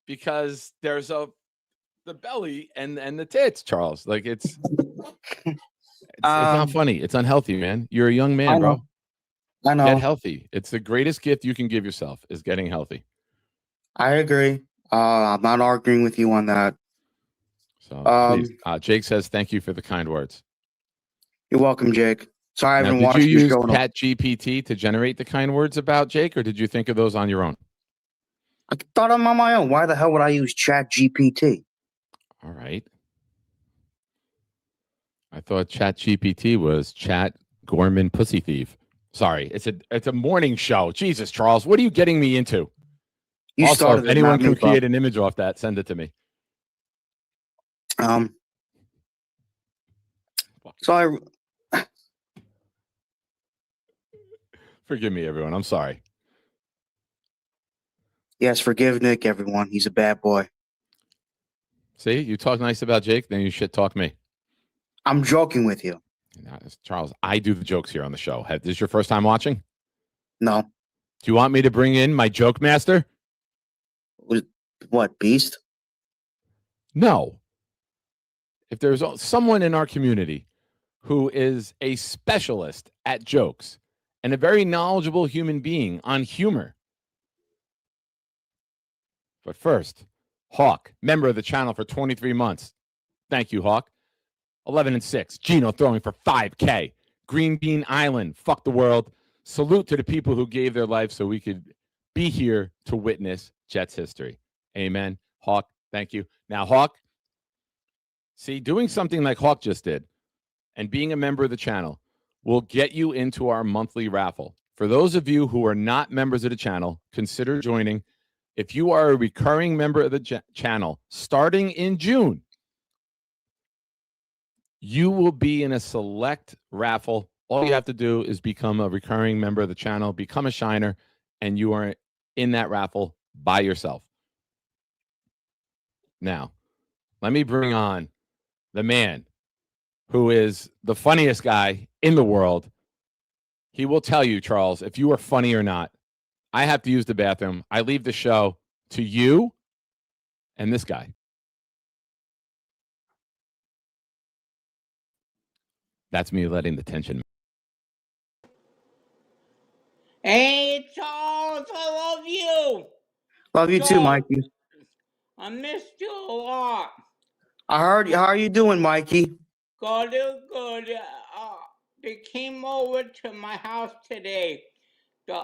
because there's the belly and the tits, Charles. Like it's not funny. It's unhealthy, man. You're a young man, bro. I know. Get healthy. It's the greatest gift you can give yourself is getting healthy. I agree. I'm not arguing with you on that. So please. Jake says, thank you for the kind words. You're welcome, Jake. Sorry, I haven't watched your show. Did you use ChatGPT to generate the kind words about Jake, or did you think of those on your own? I thought I'm on my own. Why the hell would I use Chat GPT? All right. I thought Chat GPT was Chat Gorman Pussy Thief. Sorry, it's a morning show. Jesus, Charles, what are you getting me into? You Also, started if it, anyone not can me, create an image off that, send it to me. So Forgive me, everyone. I'm sorry. yes, forgive Nick, everyone. He's a bad boy. See, you talk nice about Jake, then you shit talk me. I'm joking with you. Charles, I do the jokes here on the show. This is your first time watching? No. Do you want me to bring in my joke master? What, Beast? No. If there's someone in our community who is a specialist at jokes and a very knowledgeable human being on humor. But first, Hawk, member of the channel for 23 months. Thank you, Hawk. 11-6. Gino throwing for 5K. Green Bean Island. Fuck the world. Salute to the people who gave their life so we could be here to witness Jets history. Amen. Hawk, thank you. Now, Hawk, see, doing something like Hawk just did and being a member of the channel will get you into our monthly raffle. For those of you who are not members of the channel, consider joining. If you are a recurring member of the channel, starting in June, you will be in a select raffle. All you have to do is become a recurring member of the channel, become a shiner, and you are in that raffle by yourself. Now, let me bring on the man who is the funniest guy in the world. He will tell you, Charles, if you are funny or not. I have to use the bathroom. I leave the show to you and this guy. That's me letting the tension. Hey, Charles, I love you. Love you too, Mikey. I missed you a lot. I heard you. How are you doing, Mikey? Good. They came over to my house today. The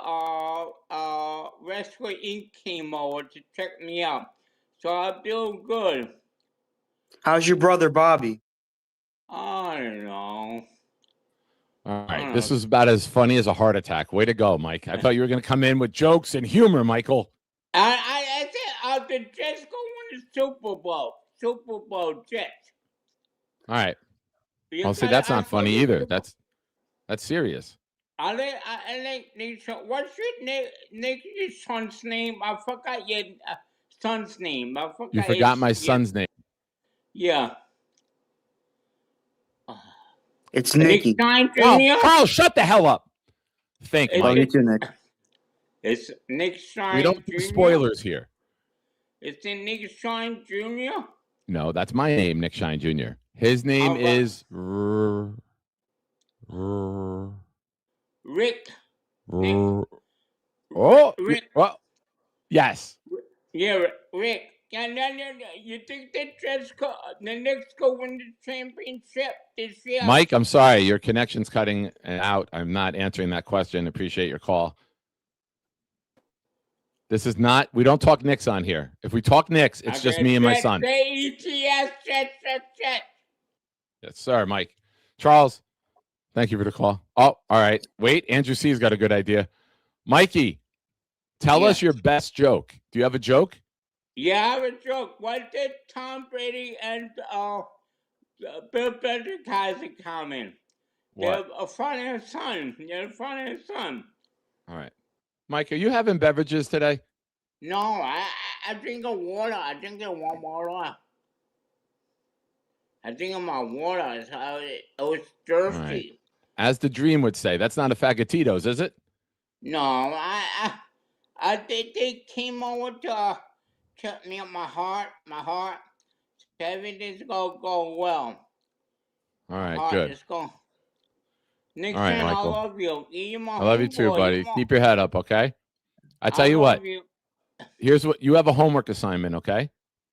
Rescue Inc. came over to check me out. So I feel good. How's your brother, Bobby? I don't know. All right. This is about as funny as a heart attack. Way to go, Mike. I thought you were going to come in with jokes and humor, Michael. I said the Jets go win the Super Bowl. Super Bowl Jets. All right. Well, see, that's not funny either. That's serious. I like what's your son's name? I forgot your son's name. You forgot my son's name. Yeah. It's Nicky. Nick Shine Jr. Oh, Carl, shut the hell up. Thank you. Love you too, Nick. It's Nick Shine. We don't do spoilers here. It's in Nick Shine Jr. No, that's my name, Nick Shine Jr. His name is Rick. Oh, Rick. Well, yes. Yeah, Rick. Yeah, no. You think the Knicks go win the championship this year? Mike, I'm sorry. Your connection's cutting out. I'm not answering that question. Appreciate your call. This is not, we don't talk Knicks on here. If we talk Knicks, it's just me and my son. Jets. Yes, sir, Mike. Charles, thank you for the call. Oh, all right. Wait, Andrew C's got a good idea. Mikey, tell us your best joke. Do you have a joke? Yeah, I have a joke. What did Tom Brady and Bill Belichick in common? They're in front of his son. All right. Mike, are you having beverages today? No, I drink water. I drink warm water. I drink my water. It was thirsty. Right. As the dream would say, that's not a Fagotito's, is it? No, they came over to check me on my heart. Everything's gonna go well. All right, good. Let's go. Next all right, time, Michael. I love you. I love you too, buddy. Keep your head up, okay? I tell you what. Here's what you have a homework assignment, okay?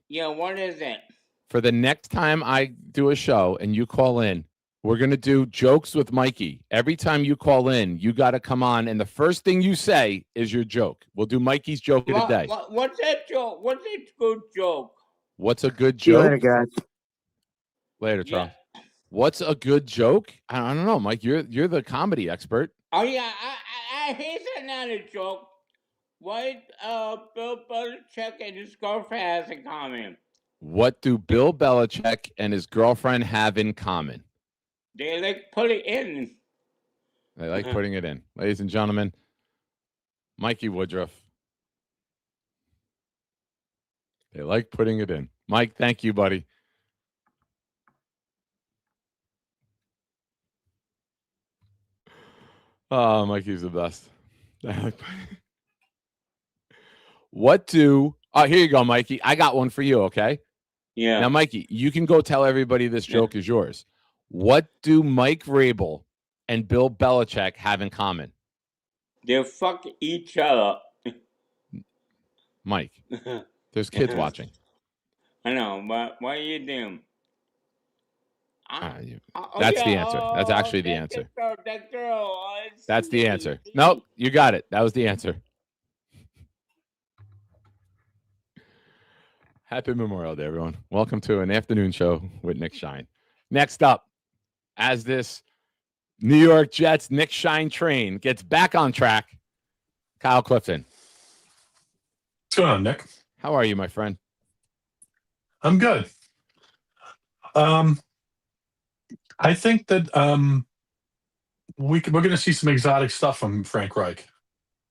Yeah, what is it? For the next time I do a show and you call in, We're going to do jokes with Mikey. Every time you call in, you got to come on, and the first thing you say is your joke. We'll do Mikey's joke of the day. What's that joke? What's a good joke? What's a good See you joke? later, guys. Later, Charles. Yeah. What's a good joke? I don't know, Mike. You're the comedy expert. Oh yeah, here's another joke. What Bill Belichick and his girlfriend has in common? What do Bill Belichick and his girlfriend have in common? They like put it in. They like putting it in. Ladies and gentlemen, Mikey Woodruff. They like putting it in. Mike, thank you, buddy. Oh, Mikey's the best. What do... Oh, here you go, Mikey. I got one for you, okay? Yeah. Now, Mikey, you can go tell everybody this joke is yours. What do Mike Vrabel and Bill Belichick have in common? They fuck each other. Mike, there's kids watching. I know, but what are you doing? That's the answer. That's actually the answer. That girl. That's the answer. Nope, you got it. That was the answer. Happy Memorial Day, everyone. Welcome to an afternoon show with Nick Shine. Next up, as this New York Jets Nick Shine train gets back on track, Kyle Clifton. What's going on, Nick? How are you, my friend? I'm good. I think that we're going to see some exotic stuff from Frank Reich,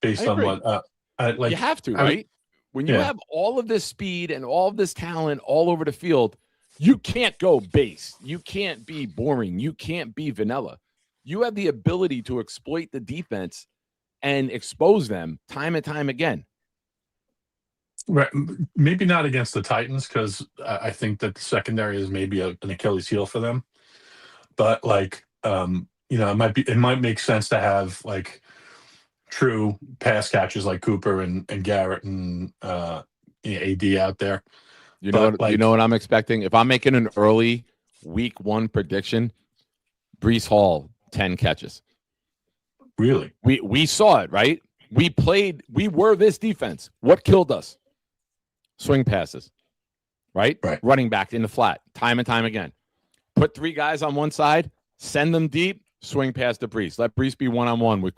based on what you have to, right? When you have all of this speed and all of this talent all over the field, you can't go base. You can't be boring. You can't be vanilla. You have the ability to exploit the defense and expose them time and time again. Right. Maybe not against the Titans, because I think that the secondary is maybe an Achilles heel for them. But it might make sense to have like true pass catchers like Cooper and Garrett and AD out there. You know what I'm expecting? If I'm making an early week 1 prediction, Breece Hall 10 catches. Really? We saw it, right? We were this defense. What killed us? Swing passes. Right? Running back in the flat, time and time again. Put 3 guys on one side, send them deep, swing pass to Breece. Let Breece be one-on-one with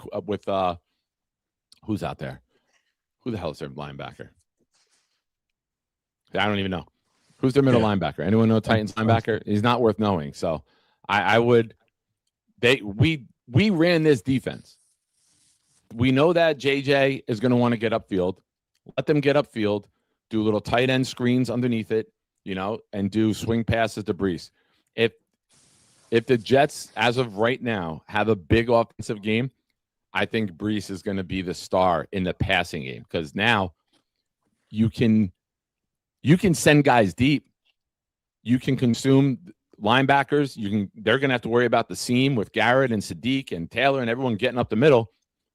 who's out there? Who the hell is their linebacker? I don't even know. Who's their middle linebacker? Anyone know Titans linebacker? He's not worth knowing. So we ran this defense. We know that JJ is going to want to get upfield. Let them get upfield, do little tight end screens underneath it, and do swing passes to Breece. If the Jets, as of right now, have a big offensive game, I think Breece is going to be the star in the passing game, because now you can send guys deep. You can consume linebackers. They're going to have to worry about the seam with Garrett and Sadiq and Taylor and everyone getting up the middle.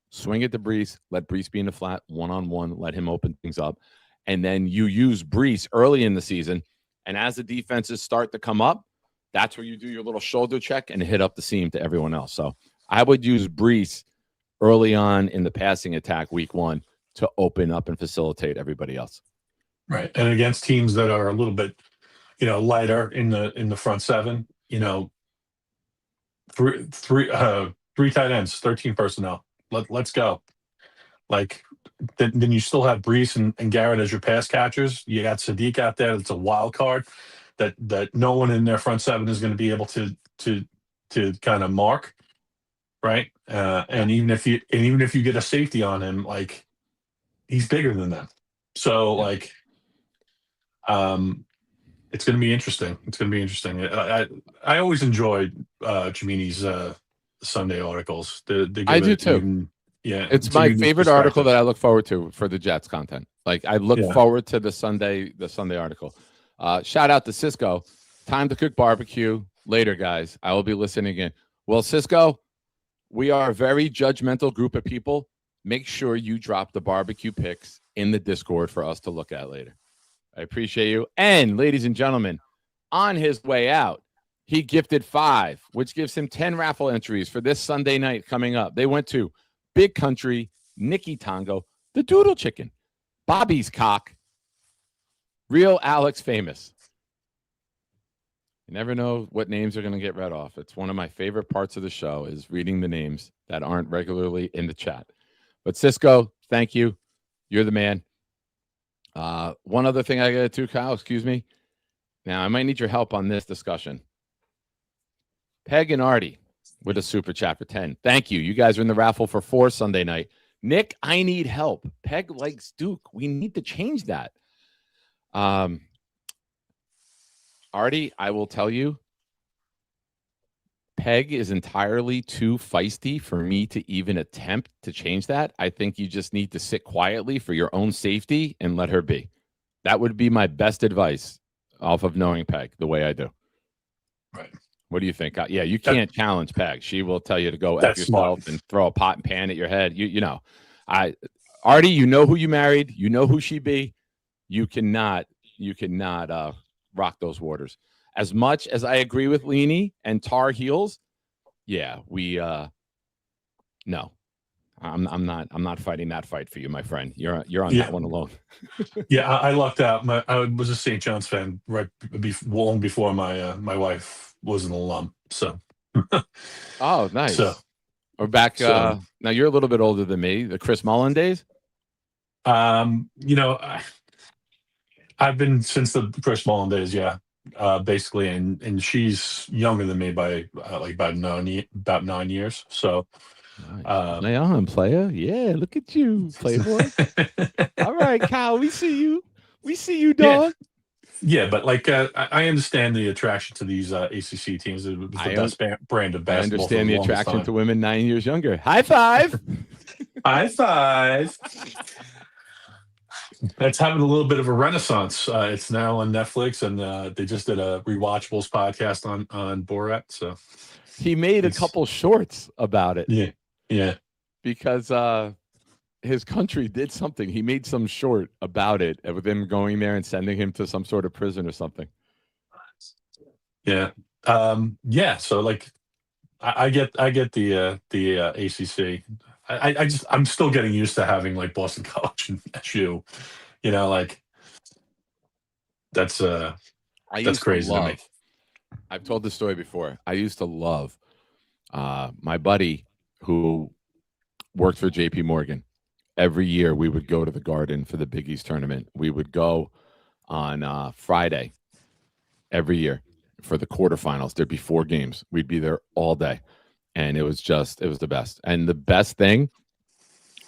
Swing it to Breece. Let Breece be in the flat one-on-one. Let him open things up. And then you use Breece early in the season. And as the defenses start to come up, that's where you do your little shoulder check and hit up the seam to everyone else. So I would use Breece early on in the passing attack week 1 to open up and facilitate everybody else. Right. And against teams that are a little bit, lighter in the front seven, three tight ends, 13 personnel. Let's go. Then you still have Breece and Garrett as your pass catchers. You got Sadiq out there. That's a wild card that no one in their front seven is going to be able to kind of mark. Right. And even if you get a safety on him, he's bigger than them. So it's going to be interesting. I always enjoyed Cimini'S Sunday articles. I do too. It's my favorite article that I look forward to for the Jets content. I look forward to the Sunday article. Shout out to Cisco. Time to cook barbecue later, guys. I will be listening in. Well, Cisco, we are a very judgmental group of people. Make sure you drop the barbecue pics in the Discord for us to look at later. I appreciate you. And ladies and gentlemen, on his way out, He gifted 5, which gives him 10 raffle entries for this Sunday night coming up. They went to Big Country, Nikki Tongo, the Doodle Chicken, Bobby's Cock, Real Alex Famous. You never know what names are going to get read off. It's one of my favorite parts of the show is reading the names that aren't regularly in the chat. But Cisco, thank you. You're the man. One other thing I got to, Kyle, excuse me. Now, I might need your help on this discussion. Peg and Artie with a super chat for 10. Thank you. You guys are in the raffle for 4 Sunday night. Nick, I need help. Peg likes Duke. We need to change that. Artie, I will tell you, Peg is entirely too feisty for me to even attempt to change that. I think you just need to sit quietly for your own safety and let her be. That would be my best advice off of knowing Peg the way I do. Right. What do you think? Yeah, you can't challenge Peg. She will tell you to go F yourself and throw a pot and pan at your head. You know, Artie, you know who you married. You know who she be. You cannot rock those waters. As much as I agree with Leany and Tar Heels, yeah, no. I'm not fighting that fight for you, my friend. You're on that one alone. Yeah, I lucked out. I was a St. John's fan long before my wife was an alum. So. Oh, nice. So, we're back. Now you're a little bit older than me. The Chris Mullen days. You know, I've been since the Chris Mullen days. Yeah, basically, and she's younger than me by like about 9 years. So. Nice. Lay on, player. Yeah, look at you, playboy. All right, Kyle, we see you, dog. Yeah, but like I understand the attraction to these ACC teams. It was the best brand of basketball. I understand the attraction to women 9 years younger. High five. High five. That's having a little bit of a renaissance. It's now on Netflix, and they just did a Rewatchables podcast on Borat. So he made a couple shorts about it. Yeah. Because his country did something. He made some short about it with him going there and sending him to some sort of prison or something. Yeah. So like, I get the ACC. I'm still getting used to having like Boston College and SU. You know, like that's crazy to me. I've told this story before. I used to love my buddy who worked for JP Morgan. Every year we would go to the Garden for the Big East tournament. We would go on Friday every year for the quarterfinals. There'd be 4 games. We'd be there all day. And it was the best. And the best thing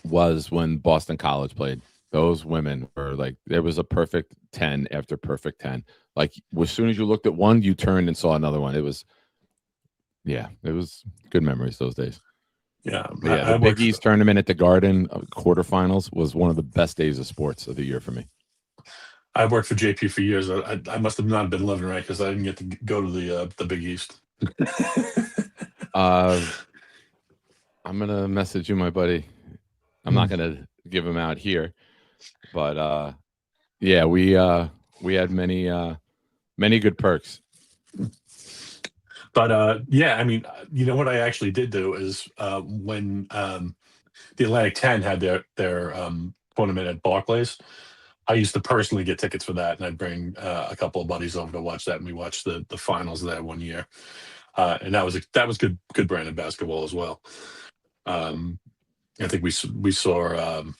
was when Boston College played. Those women were like, there was a perfect 10 after perfect 10. Like as soon as you looked at one, you turned and saw another one. It was good memories those days. Yeah, the Big East tournament at the Garden quarterfinals was one of the best days of sports of the year for me. I worked for JP for years. I must have not been living right because I didn't get to go to the Big East. I'm gonna message you, my buddy. I'm not gonna give him out here, but yeah, we had many good perks. But yeah, I mean, you know what I actually did do is when the Atlantic 10 had their tournament at Barclays, I used to personally get tickets for that, and I'd bring a couple of buddies over to watch that, and we watched the finals of that one year, and that was good brand of basketball as well. I think we saw. I'm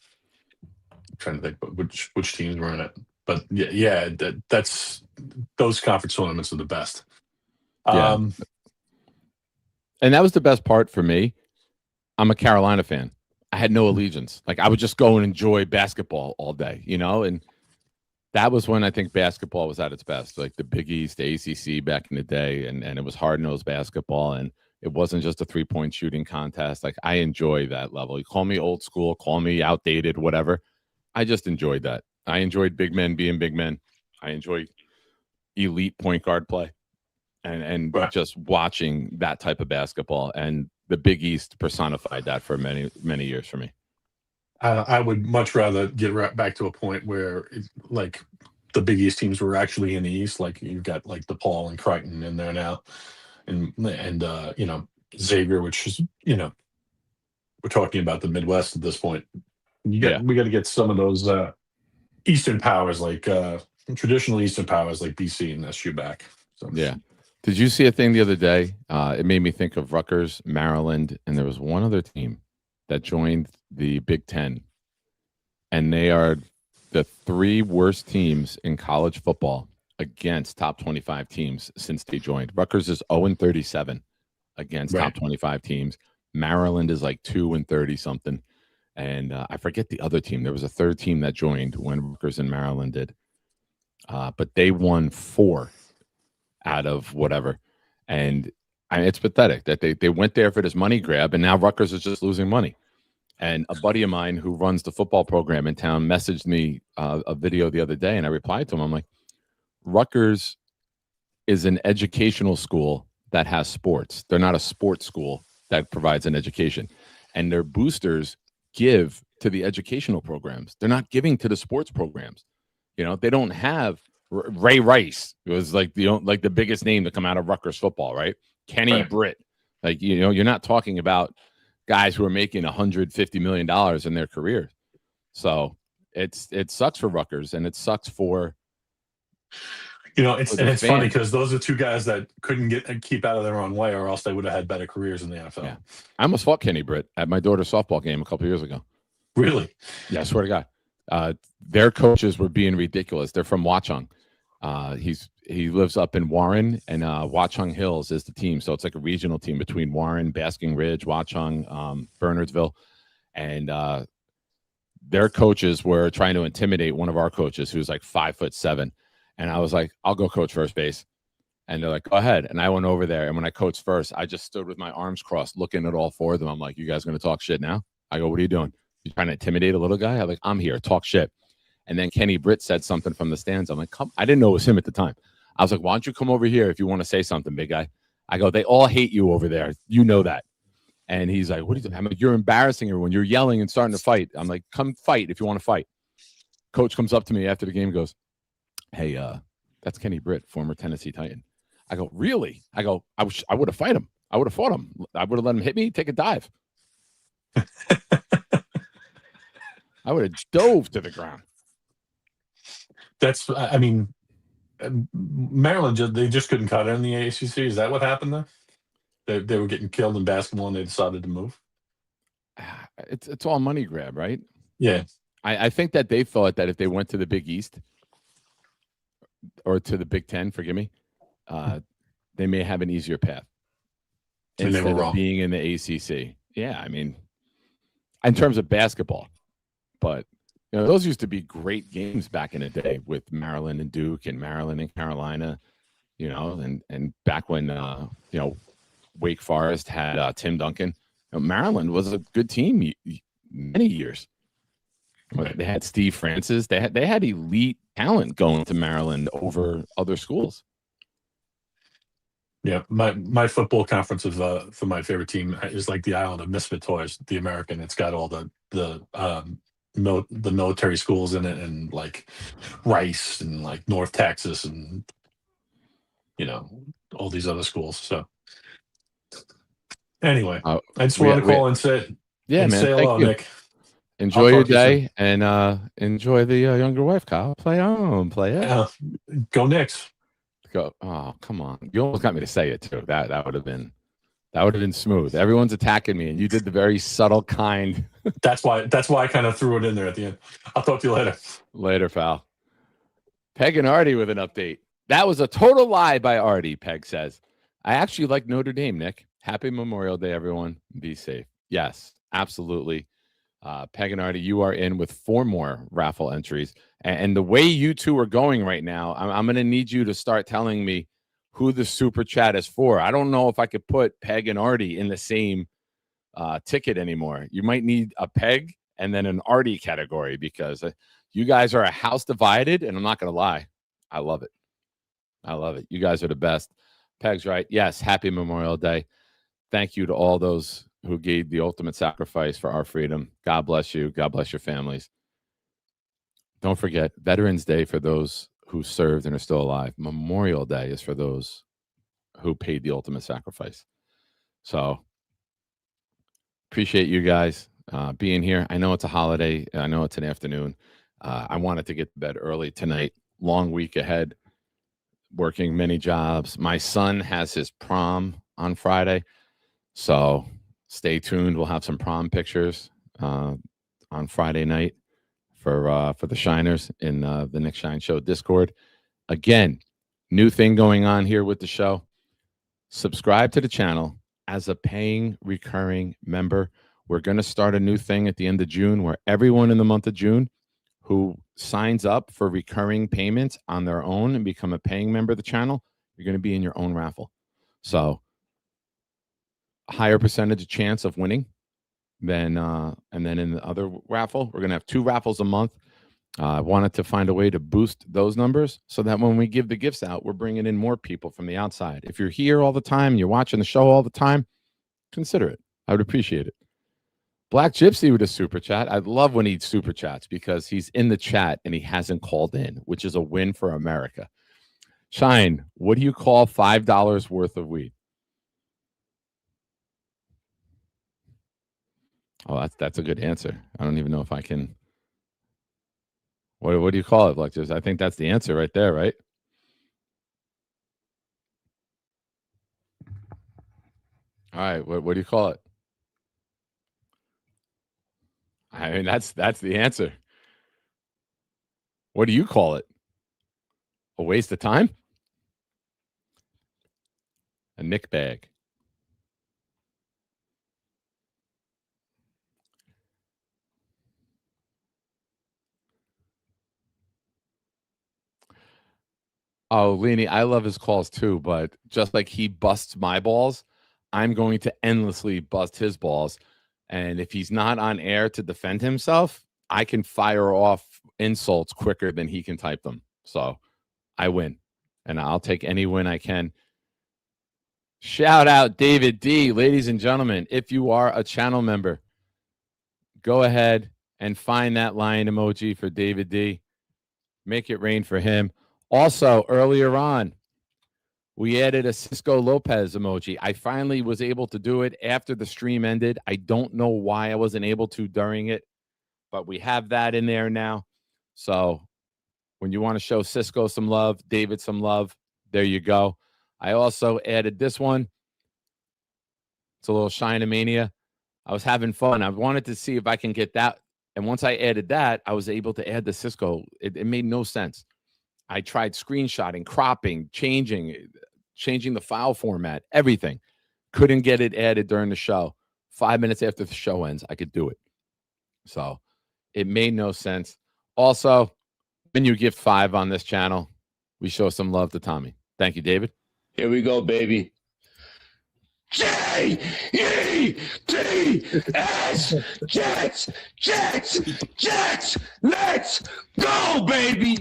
trying to think which teams were in it, but yeah, that's those conference tournaments are the best. Yeah. And that was the best part for me. I'm a Carolina fan. I had no allegiance. Like I would just go and enjoy basketball all day, you know? And that was when I think basketball was at its best, like the Big East, the ACC back in the day. And it was hard-nosed basketball. And it wasn't just a 3-point shooting contest. Like I enjoy that level. You call me old school, call me outdated, whatever. I just enjoyed that. I enjoyed big men being big men. I enjoy elite point guard play. And right. Just watching that type of basketball, and the Big East personified that for many, many years for me. I would much rather get right back to a point where like the Big East teams were actually in the East. Like you've got like DePaul and Crichton in there now, and Xavier, which is we're talking about the Midwest at this point. We got to get some of those Eastern powers, like traditional Eastern powers, like BC and SU back. So yeah. Did you see a thing the other day? It made me think of Rutgers, Maryland, and there was one other team that joined the Big Ten, and they are the 3 worst teams in college football against top 25 teams since they joined. Rutgers is 0-37 against top 25 teams. Maryland is like 2-30 something. And I forget the other team. There was a third team that joined when Rutgers and Maryland did. But they won 4 out of whatever. And it's pathetic that they went there for this money grab, and now Rutgers is just losing money. And a buddy of mine who runs the football program in town messaged me a video the other day, and I replied to him. I'm like, Rutgers is an educational school that has sports. They're not a sports school that provides an education. And their boosters give to the educational programs. They're not giving to the sports programs. They don't have Ray Rice. It was like the biggest name to come out of Rutgers football, right? Kenny Britt. Like, you're not talking about guys who are making $150 million in their career. So it sucks for Rutgers, and it sucks for it's funny because those are 2 guys that couldn't keep out of their own way, or else they would have had better careers in the NFL. Yeah. I almost fought Kenny Britt at my daughter's softball game a couple of years ago. Really? Yeah, I swear to God. Their coaches were being ridiculous. They're from Watchung. He lives up in Warren, and Watchung Hills is the team. So it's like a regional team between Warren, Basking Ridge, Watchung, Bernardsville. And their coaches were trying to intimidate one of our coaches who's like 5'7". And I was like, I'll go coach first base. And they're like, go ahead. And I went over there. And when I coached first, I just stood with my arms crossed looking at all 4 of them. I'm like, you guys going to talk shit now? I go, what are you doing? You trying to intimidate a little guy? I'm like, I'm here. Talk shit. And then Kenny Britt said something from the stands. I'm like, come. I didn't know it was him at the time. I was like, why don't you come over here if you want to say something, big guy? I go, they all hate you over there. You know that. And he's like, what are you doing? I'm like, you're embarrassing everyone. You're yelling and starting to fight. I'm like, come fight if you want to fight. Coach comes up to me after the game and goes, hey, that's Kenny Britt, former Tennessee Titan. I go, really? I go, I would have fight him. I would have fought him. I would have let him hit me, take a dive. I would have dove to the ground. Maryland, they just couldn't cut it in the ACC. Is that what happened there? They were getting killed in basketball, and they decided to move. It's all money grab, right? Yeah. I think that they thought that if they went to the Big East or to the Big Ten, forgive me, they may have an easier path instead of being in the ACC. Yeah, I mean, in terms of basketball. But those used to be great games back in the day with Maryland and Duke and Maryland and Carolina, and back when Wake Forest had Tim Duncan. Maryland was a good team many years. They had Steve Francis. They had elite talent going to Maryland over other schools. Yeah, my football conference for my favorite team is like the island of misfit toys, the American. It's got all the military schools in it, and like Rice and like North Texas and all these other schools. So anyway, I just wanted to call and say, man, say hello, Nick. Enjoy your day and enjoy the younger wife, Kyle. Play on, play it. Go Knicks. Go. Oh, come on. You almost got me to say it too. That would have been smooth. Everyone's attacking me, and you did the very subtle kind. That's why I kind of threw it in there at the end. I'll talk to you later. Later, pal. Peg and Artie with an update. That was a total lie by Artie, Peg says. I actually like Notre Dame, Nick. Happy Memorial Day, everyone. Be safe. Yes, absolutely. Peg and Artie, you are in with 4 more raffle entries. And the way you two are going right now, I'm going to need you to start telling me who the super chat is for. I don't know if I could put Peg and Artie in the same ticket anymore. You might need a Peg and then an Artie category, because you guys are a house divided, and I'm not going to lie. I love it. I love it. You guys are the best. Peg's right. Yes, happy Memorial Day. Thank you to all those who gave the ultimate sacrifice for our freedom. God bless you. God bless your families. Don't forget Veterans Day for those who served and are still alive. Memorial Day is for those who paid the ultimate sacrifice. So appreciate you guys being here. I know it's a holiday. I know it's an afternoon. I wanted to get to bed early tonight. Long week ahead, working many jobs. My son has his prom on Friday. So stay tuned. We'll have some prom pictures on Friday night for the Shiners in the Nick Shine Show Discord. Again, new thing going on here with the show. Subscribe to the channel as a paying recurring member. We're going to start a new thing at the end of June where everyone in the month of June who signs up for recurring payments on their own and become a paying member of the channel, you're going to be in your own raffle. So a higher percentage of chance of winning than and then in the other raffle, we're going to have 2 raffles a month. I wanted to find a way to boost those numbers so that when we give the gifts out, we're bringing in more people from the outside. If you're here all the time, you're watching the show all the time, consider it. I would appreciate it. Black Gypsy with a super chat. I love when he super chats because he's in the chat and he hasn't called in, which is a win for America. Shine, what do you call $5 worth of weed? Oh, that's a good answer. I don't even know if I can. What do you call it, Black Gypsy? I think that's the answer right there, right? All right, what do you call it? I mean, that's the answer. What do you call it? A waste of time? A Nick bag. Oh, Leanie, I love his calls too, but just like he busts my balls, I'm going to endlessly bust his balls. And if he's not on air to defend himself, I can fire off insults quicker than he can type them. So I win, and I'll take any win I can. Shout out David D. Ladies and gentlemen, if you are a channel member, go ahead and find that lion emoji for David D. Make it rain for him. Also, earlier on, we added a Cisco Lopez emoji. I finally was able to do it after the stream ended. I don't know why I wasn't able to during it, but we have that in there now. So when you want to show Cisco some love, David some love, there you go. I also added this one. It's a little Shinemania. I was having fun. I wanted to see if I can get that. And once I added that, I was able to add the Cisco. It made no sense. I tried screenshotting, cropping, changing the file format, everything. Couldn't get it added during the show. 5 minutes after the show ends, I could do it. So it made no sense. Also, when you gift 5 on this channel, we show some love to Tommy. Thank you, David. Here we go, baby. J-E-T-S, Jets, Jets, Jets, let's go, baby.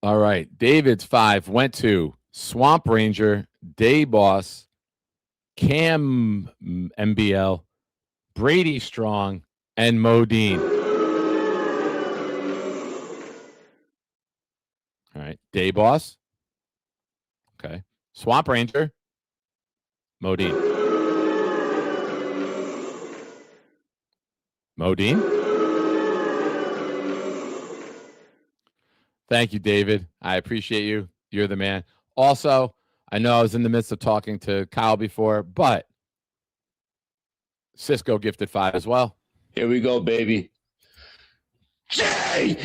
All right. David's 5 went to Swamp Ranger, Day Boss, Cam MBL, Brady Strong, and Modine. All right. Day Boss. Okay. Swamp Ranger, Modine. Modine. Thank you, David. I appreciate you. You're the man. Also, I know I was in the midst of talking to Kyle before, but Cisco gifted 5 as well. Here we go, baby. J-E-T-S,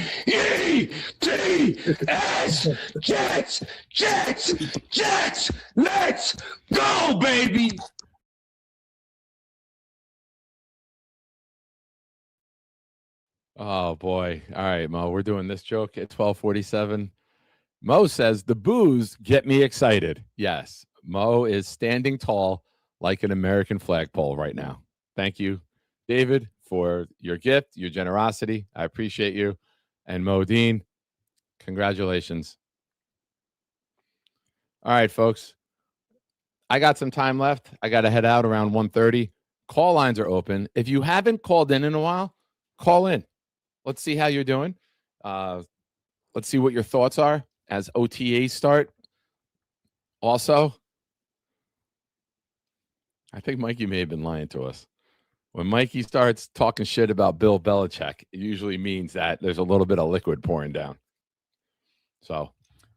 Jets, Jets, Jets, let's go, baby. Oh, boy. All right, Mo, we're doing this joke at 12:47. Mo says, the booze get me excited. Yes, Mo is standing tall like an American flagpole right now. Thank you, David, for your gift, your generosity. I appreciate you. And Modine, congratulations. All right, folks. I got some time left. I got to head out around 1:30. Call lines are open. If you haven't called in a while, call in. Let's see how you're doing. Let's see what your thoughts are as OTAs start. Also, I think Mikey may have been lying to us. When Mikey starts talking shit about Bill Belichick, it usually means that there's a little bit of liquid pouring down. So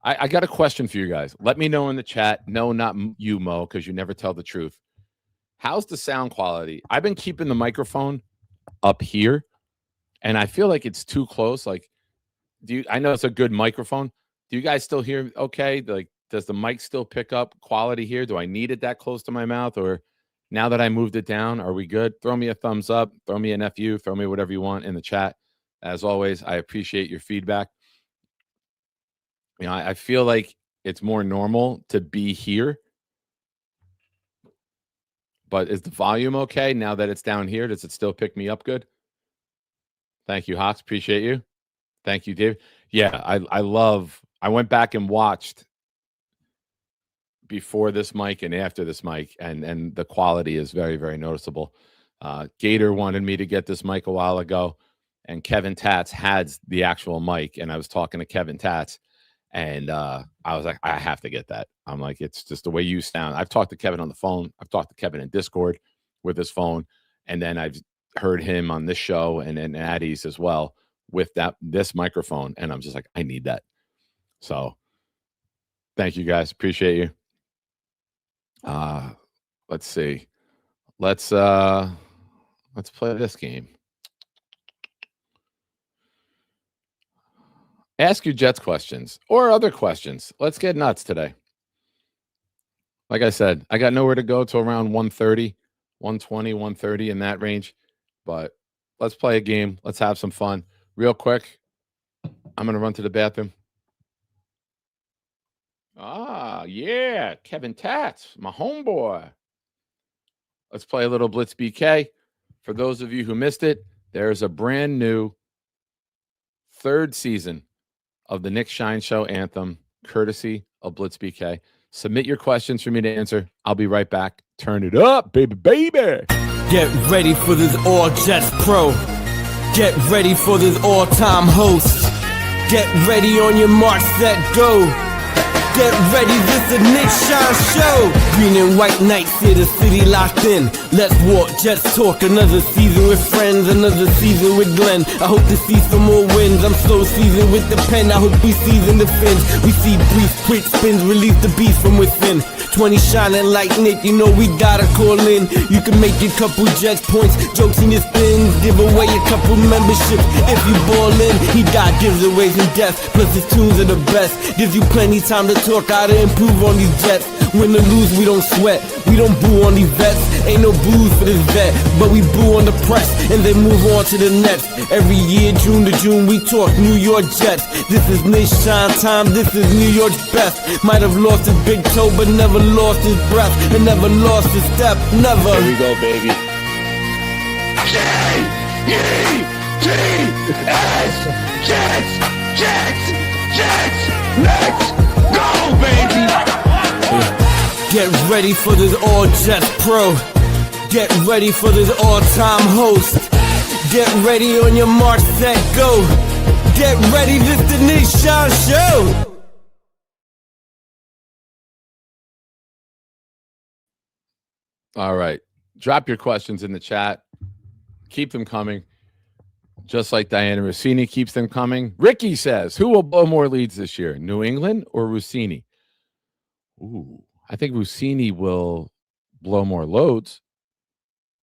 I got a question for you guys. Let me know in the chat. No, not you, Mo, because you never tell the truth. How's the sound quality? I've been keeping the microphone up here, and I feel like it's too close. Like, I know it's a good microphone. Do you guys still hear okay? Like, does the mic still pick up quality here? Do I need it that close to my mouth? Or now that I moved it down, are we good? Throw me a thumbs up. Throw me an FU. Throw me whatever you want in the chat. As always, I appreciate your feedback. You know, I feel like it's more normal to be here. But is the volume okay now that it's down here? Does it still pick me up good? Thank you, Hawks. Appreciate you. Thank you, Dave. Yeah, I went back and watched before this mic and after this mic, and the quality is very, very noticeable. Gator wanted me to get this mic a while ago, and Kevin Tatz had the actual mic, and I was talking to Kevin Tatz, and I was like, I have to get that. I'm like, it's just the way you sound. I've talked to Kevin on the phone. I've talked to Kevin in Discord with his phone, and then I've heard him on this show and Addie's as well with this microphone, and I'm just like, I need that. So thank you guys. Appreciate you. Let's see. Let's play this game. Ask your Jets questions or other questions. Let's get nuts today. Like I said, I got nowhere to go till around 1:30, 1:20, 1:30 in that range. But let's play a game. Let's have some fun. Real quick, I'm going to run to the bathroom. Yeah, Kevin Tatz, my homeboy. Let's play a little Blitz BK. For those of you who missed it, there's a brand new third season of the Nick Shine Show anthem, courtesy of Blitz BK. Submit your questions for me to answer. I'll be right back. Turn it up, baby, baby. Get ready for this All Jets Pro. Get ready for this all-time host. Get ready on your mark, set, go. Get ready, this the Nick Shine Show. Green and white nights, here the city locked in. Let's walk, Jets talk, another season with friends, another season with Glenn. I hope to see some more wins. I'm so seasoned with the pen, I hope we season the fins. We see brief, quick spins, release the beast from within. 20 shining like Nick, you know we gotta call in. You can make a couple Jets points, jokes in your spins, give away a couple memberships. If you ball in, he got giveaways and death, plus his tunes are the best. Gives you plenty time to talk how to improve on these Jets. Win or lose, we don't sweat, we don't boo on these vets. Ain't no booze for this vet, but we boo on the press and then move on to the next. Every year, June to June, we talk New York Jets. This is Nick Shine time, this is New York's best. Might have lost his big toe, but never lost his breath and never lost his step, never. Here we go, baby. J-E-T-S, Jets, Jets, Jets, let's go, baby. Get ready for this All Jets Pro. Get ready for this all-time host. Get ready on your mark, set, go. Get ready, this the Nick Shine Show. All right. Drop your questions in the chat. Keep them coming. Just like Diana Rossini keeps them coming. Ricky says, who will blow more leads this year, New England or Rossini? Ooh, I think Rossini will blow more loads.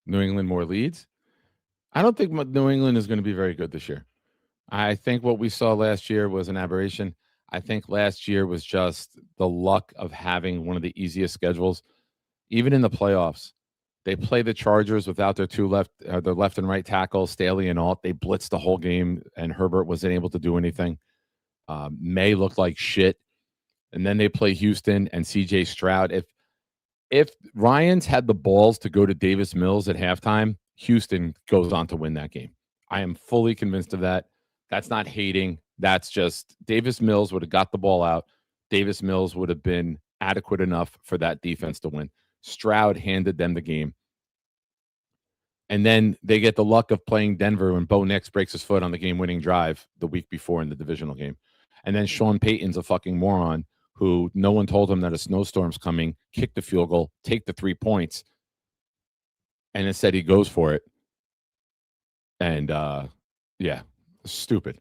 New England more leads. I don't think New England is going to be very good this year. I think what we saw last year was an aberration. I think last year was just the luck of having one of the easiest schedules. Even in the playoffs, they play the Chargers without their their left and right tackles, Staley and Alt. They blitzed the whole game, and Herbert wasn't able to do anything. May looked like shit. And then they play Houston and C.J. Stroud. If Ryans had the balls to go to Davis Mills at halftime, Houston goes on to win that game. I am fully convinced of that. That's not hating. That's just Davis Mills would have got the ball out. Davis Mills would have been adequate enough for that defense to win. Stroud handed them the game. And then they get the luck of playing Denver when Bo Nix breaks his foot on the game-winning drive the week before in the divisional game. And then Sean Payton's a fucking moron who no one told him that a snowstorm's coming, kick the field goal, take the 3 points, and instead he goes for it. And, yeah, stupid.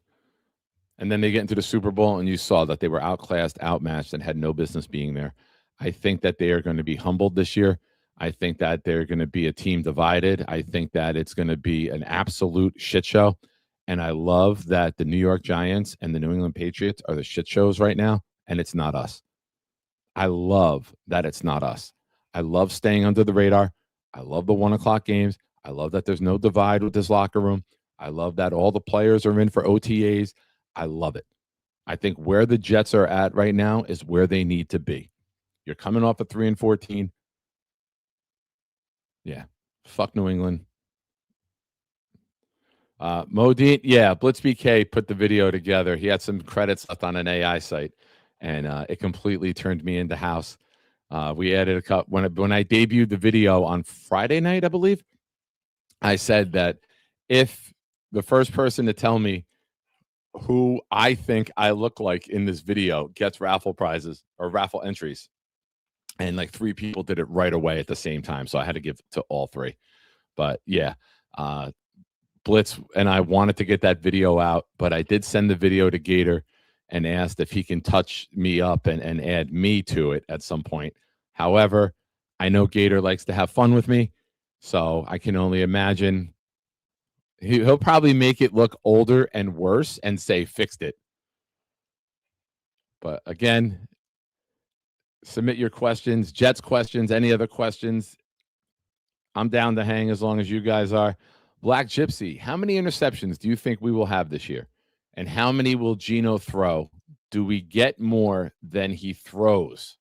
And then they get into the Super Bowl, and you saw that they were outclassed, outmatched, and had no business being there. I think that they are going to be humbled this year. I think that they're going to be a team divided. I think that it's going to be an absolute shit show. And I love that the New York Giants and the New England Patriots are the shit shows right now, and it's not us. I love that it's not us. I love staying under the radar. I love the 1 o'clock games. I love that there's no divide with this locker room. I love that all the players are in for OTAs. I love it. I think where the Jets are at right now is where they need to be. You're coming off of 3-14. Yeah. Fuck New England. Modine, yeah, Blitz BK put the video together. He had some credits left on an AI site, and it completely turned me into house. We added a couple when I debuted the video on Friday night, I believe. I said that if the first person to tell me who I think I look like in this video gets raffle prizes or raffle entries, and like 3 people did it right away at the same time, so I had to give it to all 3. But yeah, Blitz and I wanted to get that video out, but I did send the video to Gator and asked if he can touch me up and add me to it at some point. However, I know Gator likes to have fun with me, so I can only imagine he'll probably make it look older and worse and say fixed it. But again, submit your questions, Jets questions, any other questions. I'm down to hang as long as you guys are. Black Gypsy, how many interceptions do you think we will have this year? And how many will Geno throw? Do we get more than he throws?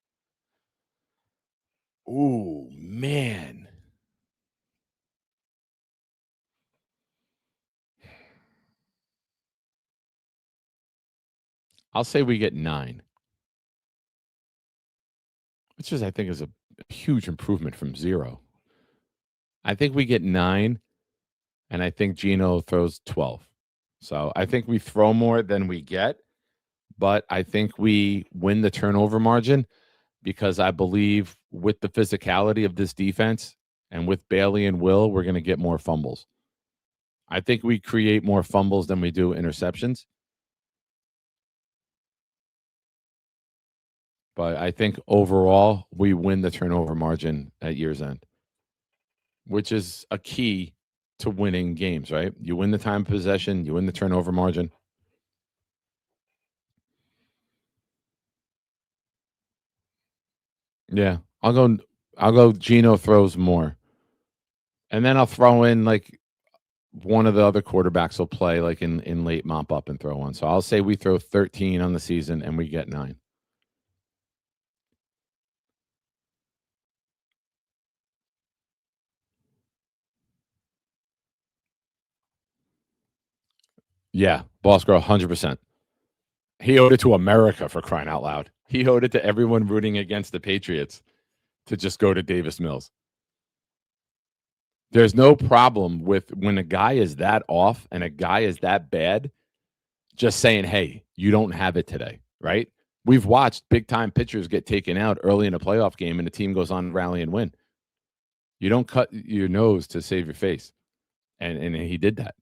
Ooh, man. I'll say we get 9. Which is, I think, is a huge improvement from 0. I think we get 9, and I think Geno throws 12. So I think we throw more than we get, but I think we win the turnover margin because I believe with the physicality of this defense and with Bailey and Will, we're going to get more fumbles. I think we create more fumbles than we do interceptions. But I think overall, we win the turnover margin at year's end, which is a key to winning games, right? You win the time of possession, you win the turnover margin. Yeah, I'll go Geno throws more. And then I'll throw in like one of the other quarterbacks will play like in late mop up and throw one. So I'll say we throw 13 on the season and we get 9. Yeah, Boss Girl, 100%. He owed it to America, for crying out loud. He owed it to everyone rooting against the Patriots to just go to Davis Mills. There's no problem with when a guy is that off and a guy is that bad, just saying, hey, you don't have it today, right? We've watched big-time pitchers get taken out early in a playoff game and the team goes on to rally and win. You don't cut your nose to save your face. And he did that.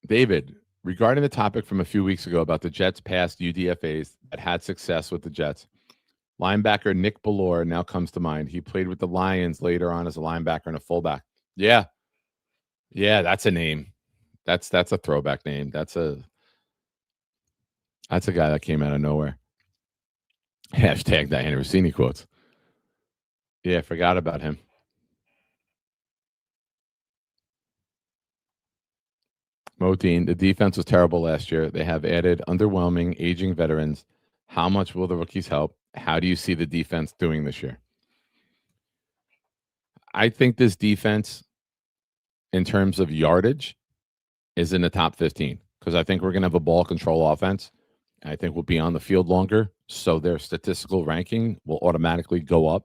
David, regarding the topic from a few weeks ago about the Jets past UDFAs that had success with the Jets, linebacker Nick Bellore now comes to mind. He played with the Lions later on as a linebacker and a fullback. Yeah, that's a name. That's a throwback name. That's a guy that came out of nowhere. Hashtag Diana Rossini quotes. Yeah, I forgot about him. Modine, the defense was terrible last year. They have added underwhelming, aging veterans. How much will the rookies help? How do you see the defense doing this year? I think this defense, in terms of yardage, is in the top 15 because I think we're going to have a ball control offense. I think will be on the field longer, so their statistical ranking will automatically go up.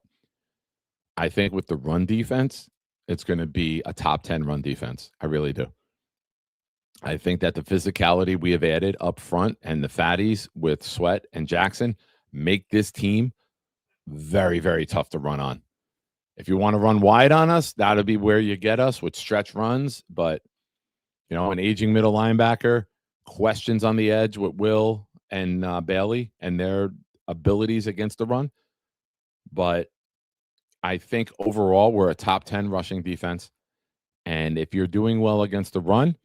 I think with the run defense, it's going to be a top 10 run defense. I really do. I think that the physicality we have added up front and the fatties with Sweat and Jackson make this team very, very tough to run on. If you want to run wide on us, that'll be where you get us with stretch runs. But, an aging middle linebacker, questions on the edge with Will and Bailey and their abilities against the run. But I think overall we're a top 10 rushing defense. And if you're doing well against the run,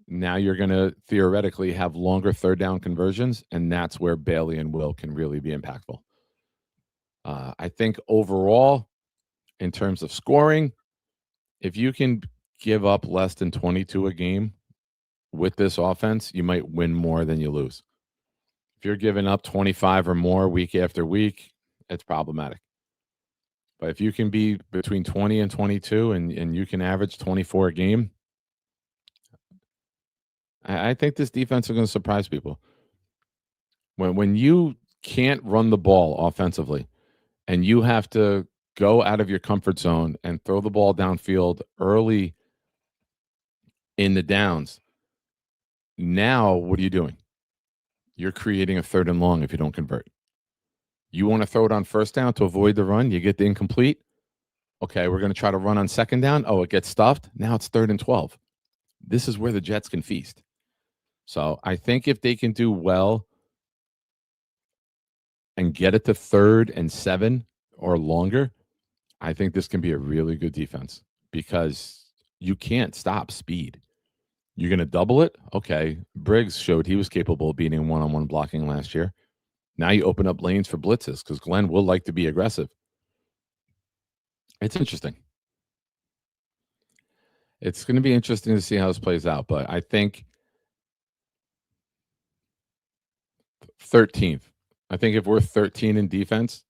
now you're going to theoretically have longer third down conversions, and that's where Bailey and Will can really be impactful. I think overall, in terms of scoring, if you can give up less than 22 a game with this offense, you might win more than you lose. If you're giving up 25 or more week after week, it's problematic. But if you can be between 20 and 22 and you can average 24 a game, I think this defense is going to surprise people. When you can't run the ball offensively and you have to go out of your comfort zone and throw the ball downfield early in the downs, now what are you doing? You're creating a third and long if you don't convert. You want to throw it on first down to avoid the run. You get the incomplete. Okay, we're going to try to run on second down. Oh, it gets stuffed. Now it's 3rd and 12. This is where the Jets can feast. So I think if they can do well and get it to 3rd and 7 or longer, I think this can be a really good defense because you can't stop speed. You're going to double it? Okay. Briggs showed he was capable of beating one-on-one blocking last year. Now you open up lanes for blitzes because Glenn will like to be aggressive. It's interesting. It's going to be interesting to see how this plays out, but I think 13th. I think if we're 13 in defense,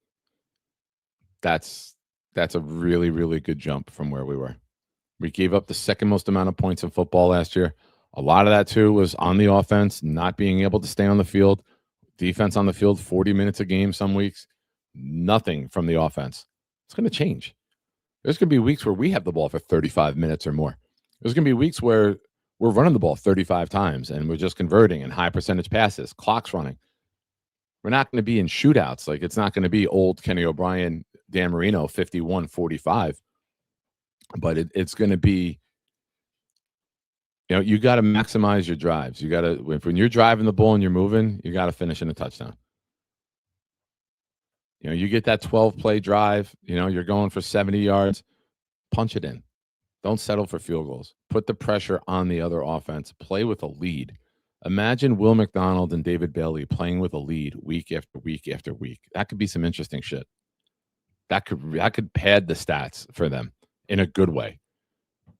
that's a really, really good jump from where we were. We gave up the second most amount of points in football last year. A lot of that, too, was on the offense, not being able to stay on the field. Defense on the field, 40 minutes a game some weeks. Nothing from the offense. It's going to change. There's going to be weeks where we have the ball for 35 minutes or more. There's going to be weeks where we're running the ball 35 times and we're just converting and high percentage passes, clock's running. We're not going to be in shootouts. Like, it's not going to be old Kenny O'Brien, Dan Marino, 51-45. But it's going to be, you got to maximize your drives. You got to, when you're driving the ball and you're moving, you got to finish in a touchdown. You get that 12-play drive, you're going for 70 yards, punch it in. Don't settle for field goals. Put the pressure on the other offense. Play with a lead. Imagine Will McDonald and David Bailey playing with a lead week after week after week. That could be some interesting shit. That could pad the stats for them in a good way.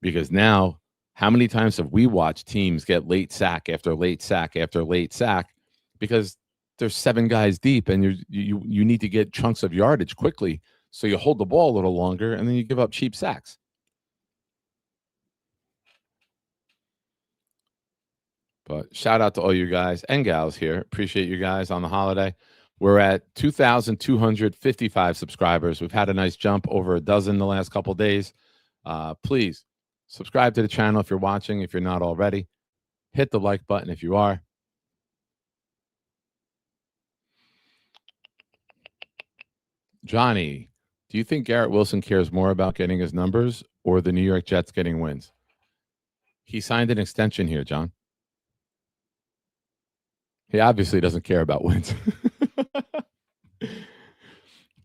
Because now, how many times have we watched teams get late sack after late sack after late sack because there's 7 guys deep and you need to get chunks of yardage quickly, so you hold the ball a little longer and then you give up cheap sacks. But shout out to all you guys and gals here. Appreciate you guys on the holiday. We're at 2,255 subscribers. We've had a nice jump, over a dozen the last couple days. Please subscribe to the channel if you're watching, if you're not already. Hit the like button if you are. Johnny, do you think Garrett Wilson cares more about getting his numbers or the New York Jets getting wins? He signed an extension here, John. He obviously doesn't care about wins.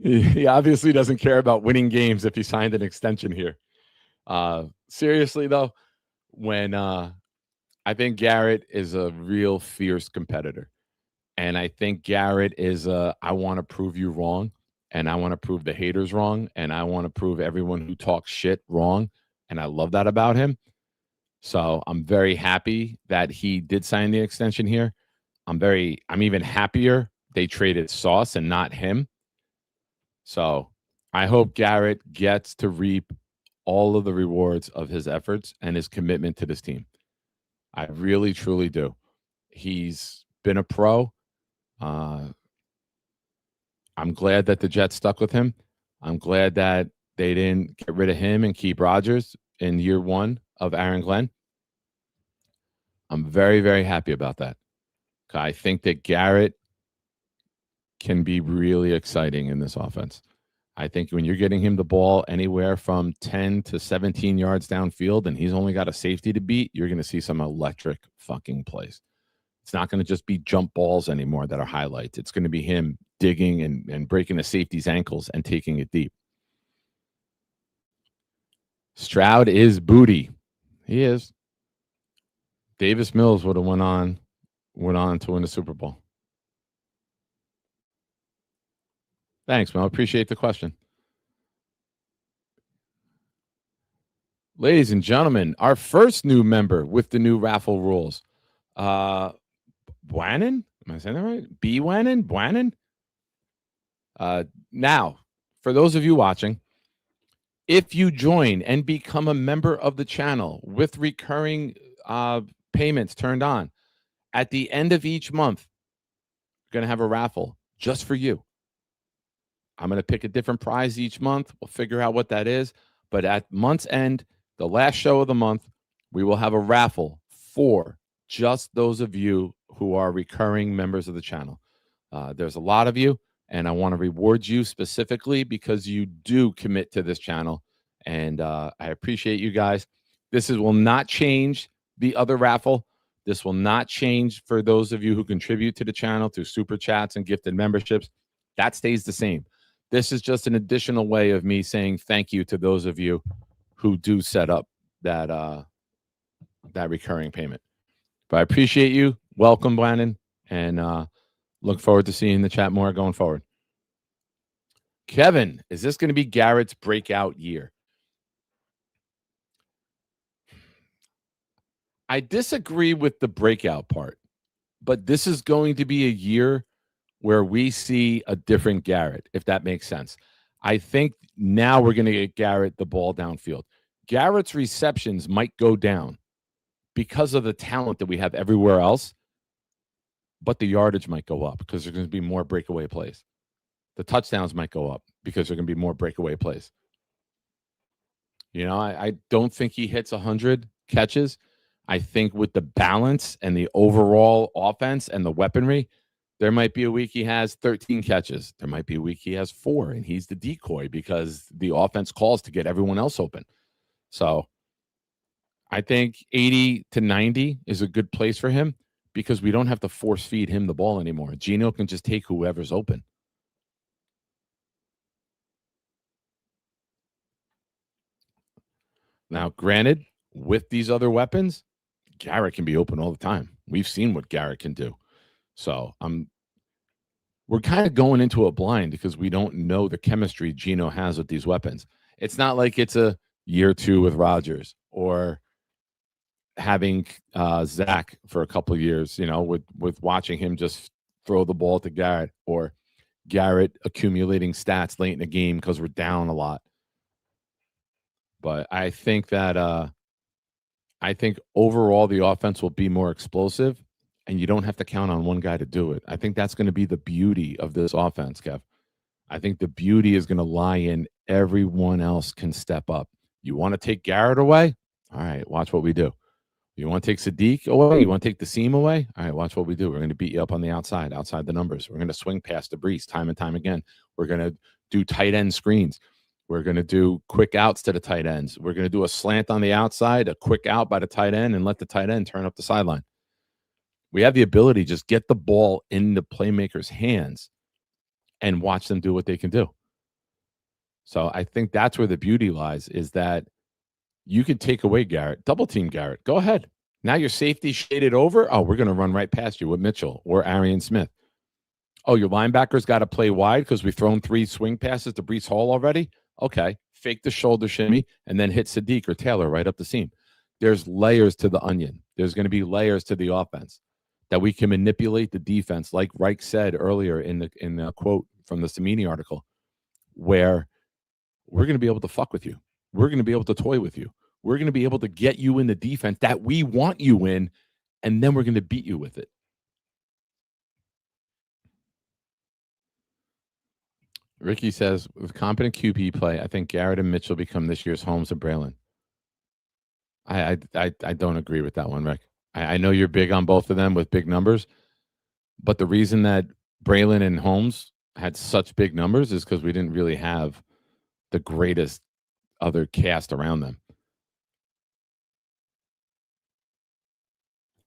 He obviously doesn't care about winning games if he signed an extension here. Seriously, though, when I think Garrett is a real fierce competitor. And I think Garrett is I want to prove you wrong. And I want to prove the haters wrong. And I want to prove everyone who talks shit wrong. And I love that about him. So I'm very happy that he did sign the extension here. I'm even happier they traded Sauce and not him. So I hope Garrett gets to reap all of the rewards of his efforts and his commitment to this team. I really, truly do. He's been a pro. I'm glad that the Jets stuck with him. I'm glad that they didn't get rid of him and keep Rodgers in year one of Aaron Glenn. I'm very, very happy about that. I think that Garrett can be really exciting in this offense. I think when you're getting him the ball anywhere from 10 to 17 yards downfield and he's only got a safety to beat, you're going to see some electric fucking plays. It's not going to just be jump balls anymore that are highlights. It's going to be him digging and breaking the safety's ankles and taking it deep. Stroud is booty. He is. Davis Mills would have went on to win the Super Bowl. Thanks, Mel. Appreciate the question. Ladies and gentlemen, our first new member with the new raffle rules. Bwannen? Am I saying that right? Bwannen? Now, for those of you watching, if you join and become a member of the channel with recurring payments turned on, at the end of each month, we're going to have a raffle just for you. I'm going to pick a different prize each month. We'll figure out what that is. But at month's end, the last show of the month, we will have a raffle for just those of you who are recurring members of the channel. There's a lot of you, and I want to reward you specifically because you do commit to this channel, and I appreciate you guys. This will not change the other raffle. This will not change for those of you who contribute to the channel through super chats and gifted memberships. That stays the same. This is just an additional way of me saying thank you to those of you who do set up that that recurring payment. But I appreciate you. Welcome, Brandon, and look forward to seeing the chat more going forward. Kevin, is this going to be Garrett's breakout year? I disagree with the breakout part, but this is going to be a year where we see a different Garrett, if that makes sense. I think now we're going to get Garrett the ball downfield. Garrett's receptions might go down because of the talent that we have everywhere else, but the yardage might go up because there's going to be more breakaway plays. The touchdowns might go up because there's going to be more breakaway plays. You know, I don't think he hits 100 catches. I think with the balance and the overall offense and the weaponry, there might be a week he has 13 catches. There might be a week he has 4, and he's the decoy because the offense calls to get everyone else open. So I think 80 to 90 is a good place for him because we don't have to force feed him the ball anymore. Geno can just take whoever's open. Now, granted, with these other weapons, Garrett can be open all the time. We've seen what Garrett can do. So we're kind of going into a blind because we don't know the chemistry Geno has with these weapons. It's not like it's a year 2 with Rodgers or having Zach for a couple of years, you know, with watching him just throw the ball to Garrett or Garrett accumulating stats late in the game because we're down a lot. But I think that I think overall the offense will be more explosive, and you don't have to count on one guy to do it. I think that's going to be the beauty of this offense, Kev. I think the beauty is going to lie in everyone else can step up. You want to take Garrett away? All right, watch what we do. You want to take Sadiq away? You want to take the seam away? All right, watch what we do. We're going to beat you up on the outside the numbers. We're going to swing past the Brees time and time again. We're going to do tight end screens. We're going to do quick outs to the tight ends. We're going to do a slant on the outside, a quick out by the tight end, and let the tight end turn up the sideline. We have the ability to just get the ball in the playmakers' hands and watch them do what they can do. So I think that's where the beauty lies, is that you can take away Garrett, double team Garrett. Go ahead. Now your safety shaded over. Oh, we're going to run right past you with Mitchell or Arian Smith. Oh, your linebackers got to play wide because we've thrown 3 swing passes to Brees Hall already. Okay, fake the shoulder shimmy and then hit Sadiq or Taylor right up the seam. There's layers to the onion. There's going to be layers to the offense that we can manipulate the defense, like Reich said earlier in the quote from the Cimini article, where we're going to be able to fuck with you. We're going to be able to toy with you. We're going to be able to get you in the defense that we want you in, and then we're going to beat you with it. Ricky says, with competent QB play, I think Garrett and Mitchell become this year's Holmes and Braylon. I don't agree with that one, Rick. I know you're big on both of them with big numbers, but the reason that Braylon and Holmes had such big numbers is because we didn't really have the greatest other cast around them.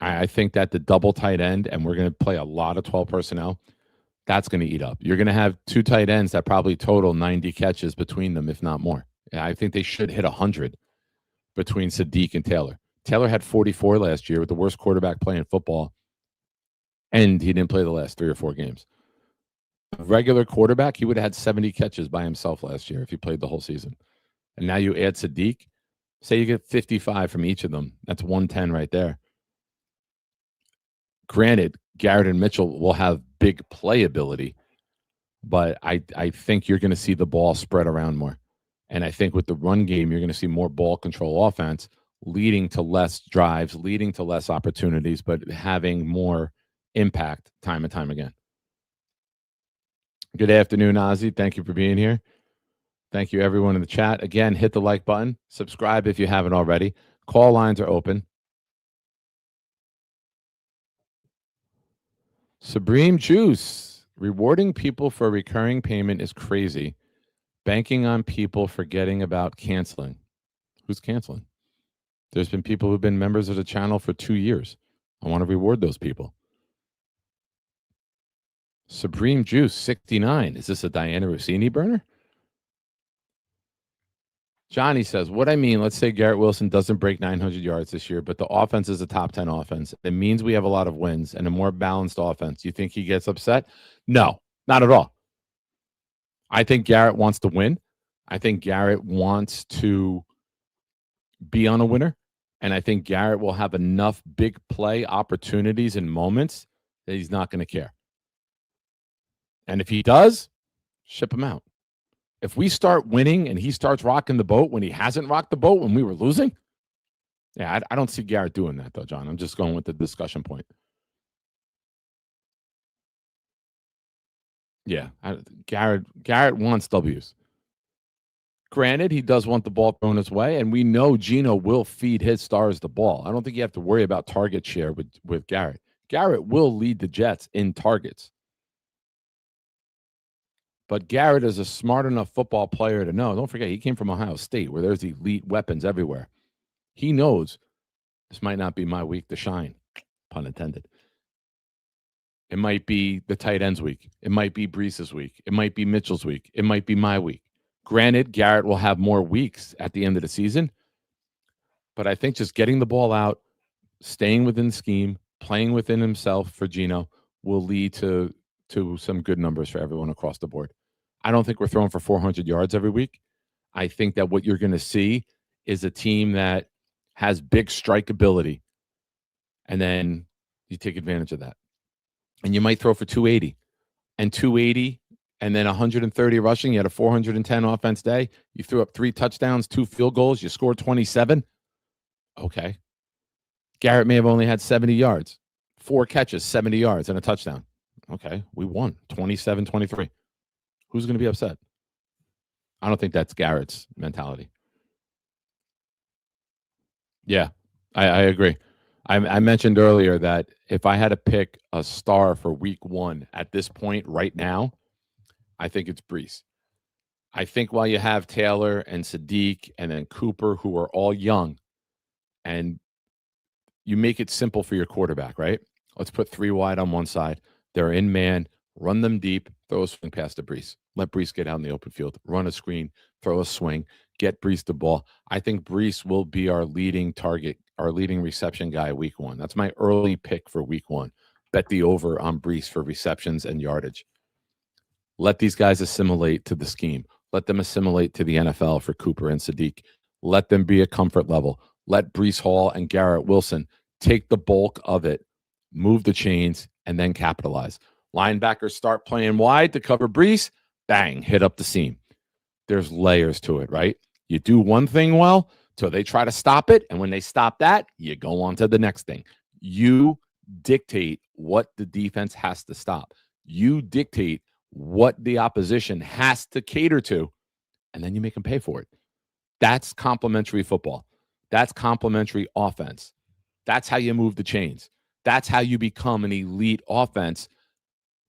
I think that the double tight end, and we're going to play a lot of 12 personnel, that's going to eat up. You're going to have two tight ends that probably total 90 catches between them, if not more. I think they should hit 100 between Sadiq and Taylor. Taylor had 44 last year with the worst quarterback play in football, and he didn't play the last 3 or 4 games. A regular quarterback, he would have had 70 catches by himself last year if he played the whole season. And now you add Sadiq, say you get 55 from each of them. That's 110 right there. Granted, Garrett and Mitchell will have big playability, but I think you're going to see the ball spread around more. And I think with the run game, you're going to see more ball control offense, leading to less drives, leading to less opportunities, but having more impact time and time again. Good afternoon, Ozzy. Thank you for being here. Thank you, everyone in the chat. Again, hit the like button. Subscribe if you haven't already. Call lines are open. Supreme Juice. Rewarding people for recurring payment is crazy. Banking on people forgetting about canceling. Who's canceling? There's been people who've been members of the channel for 2 years. I want to reward those people. Supreme Juice 69. Is this a Diana Rossini burner? Johnny says, what I mean, let's say Garrett Wilson doesn't break 900 yards this year, but the offense is a top 10 offense. It means we have a lot of wins and a more balanced offense. You think he gets upset? No, not at all. I think Garrett wants to win. I think Garrett wants to be on a winner. And I think Garrett will have enough big play opportunities and moments that he's not going to care. And if he does, ship him out. If we start winning and he starts rocking the boat when he hasn't rocked the boat when we were losing, yeah, I don't see Garrett doing that, though, John. I'm just going with the discussion point. Yeah, Garrett wants W's. Granted, he does want the ball thrown his way, and we know Gino will feed his stars the ball. I don't think you have to worry about target share with Garrett. Garrett will lead the Jets in targets. But Garrett is a smart enough football player to know. Don't forget, he came from Ohio State, where there's elite weapons everywhere. He knows this might not be my week to shine, pun intended. It might be the tight ends week. It might be Brees's week. It might be Mitchell's week. It might be my week. Granted, Garrett will have more weeks at the end of the season, but I think just getting the ball out, staying within the scheme, playing within himself for Gino will lead to some good numbers for everyone across the board. I don't think we're throwing for 400 yards every week. I think that what you're going to see is a team that has big strikeability, and then you take advantage of that. And you might throw for 280 and 280 and then 130 rushing. You had a 410 offense day. You threw up 3 touchdowns, 2 field goals. You scored 27. Okay. Garrett may have only had 70 yards, 4 catches, 70 yards, and a touchdown. Okay. We won 27-23. Who's going to be upset? I don't think that's Garrett's mentality. Yeah, I agree. I mentioned earlier that if I had to pick a star for week 1 at this point right now, I think it's Brees. I think while you have Taylor and Sadiq and then Cooper, who are all young, and you make it simple for your quarterback, right? Let's put 3 wide on one side. They're in man, run them deep, throw a swing pass to Brees. Let Brees get out in the open field, run a screen, throw a swing, get Brees the ball. I think Brees will be our leading target, our leading reception guy week 1. That's my early pick for week 1. Bet the over on Brees for receptions and yardage. Let these guys assimilate to the scheme. Let them assimilate to the NFL for Cooper and Sadiq. Let them be a comfort level. Let Brees Hall and Garrett Wilson take the bulk of it, move the chains, and then capitalize. Linebackers start playing wide to cover Brees. Bang, hit up the seam. There's layers to it, right? You do one thing well, so they try to stop it, and when they stop that, you go on to the next thing. You dictate what the defense has to stop. You dictate what the opposition has to cater to, and then you make them pay for it. That's complementary football. That's complementary offense. That's how you move the chains. That's how you become an elite offense,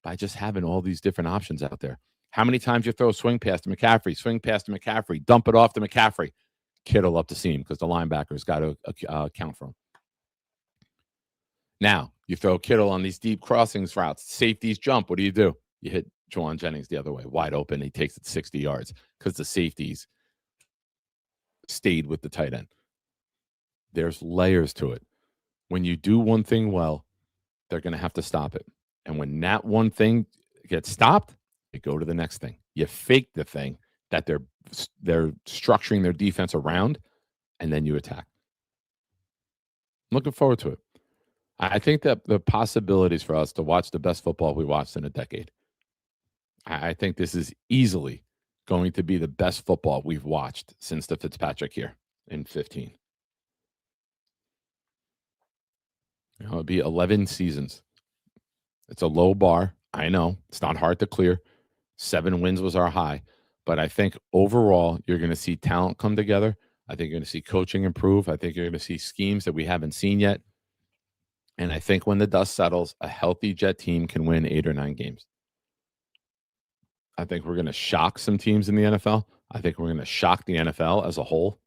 by just having all these different options out there. How many times you throw a swing pass to McCaffrey, dump it off to McCaffrey, Kittle up the seam because the linebacker's got to account for him. Now, you throw Kittle on these deep crossings routes, safeties jump. What do? You hit Juwan Jennings the other way, wide open. He takes it 60 yards because the safeties stayed with the tight end. There's layers to it. When you do one thing well, they're going to have to stop it. And when that one thing gets stopped, you go to the next thing. You fake the thing that they're structuring their defense around, and then you attack. I'm looking forward to it. I think that the possibilities for us to watch the best football we watched in a decade. I think this is easily going to be the best football we've watched since the Fitzpatrick year in 15. It'll be 11 seasons. It's a low bar. I know. It's not hard to clear. 7 wins was our high. But I think overall, you're going to see talent come together. I think you're going to see coaching improve. I think you're going to see schemes that we haven't seen yet. And I think when the dust settles, a healthy Jet team can win 8 or 9 games. I think we're going to shock some teams in the NFL. I think we're going to shock the NFL as a whole.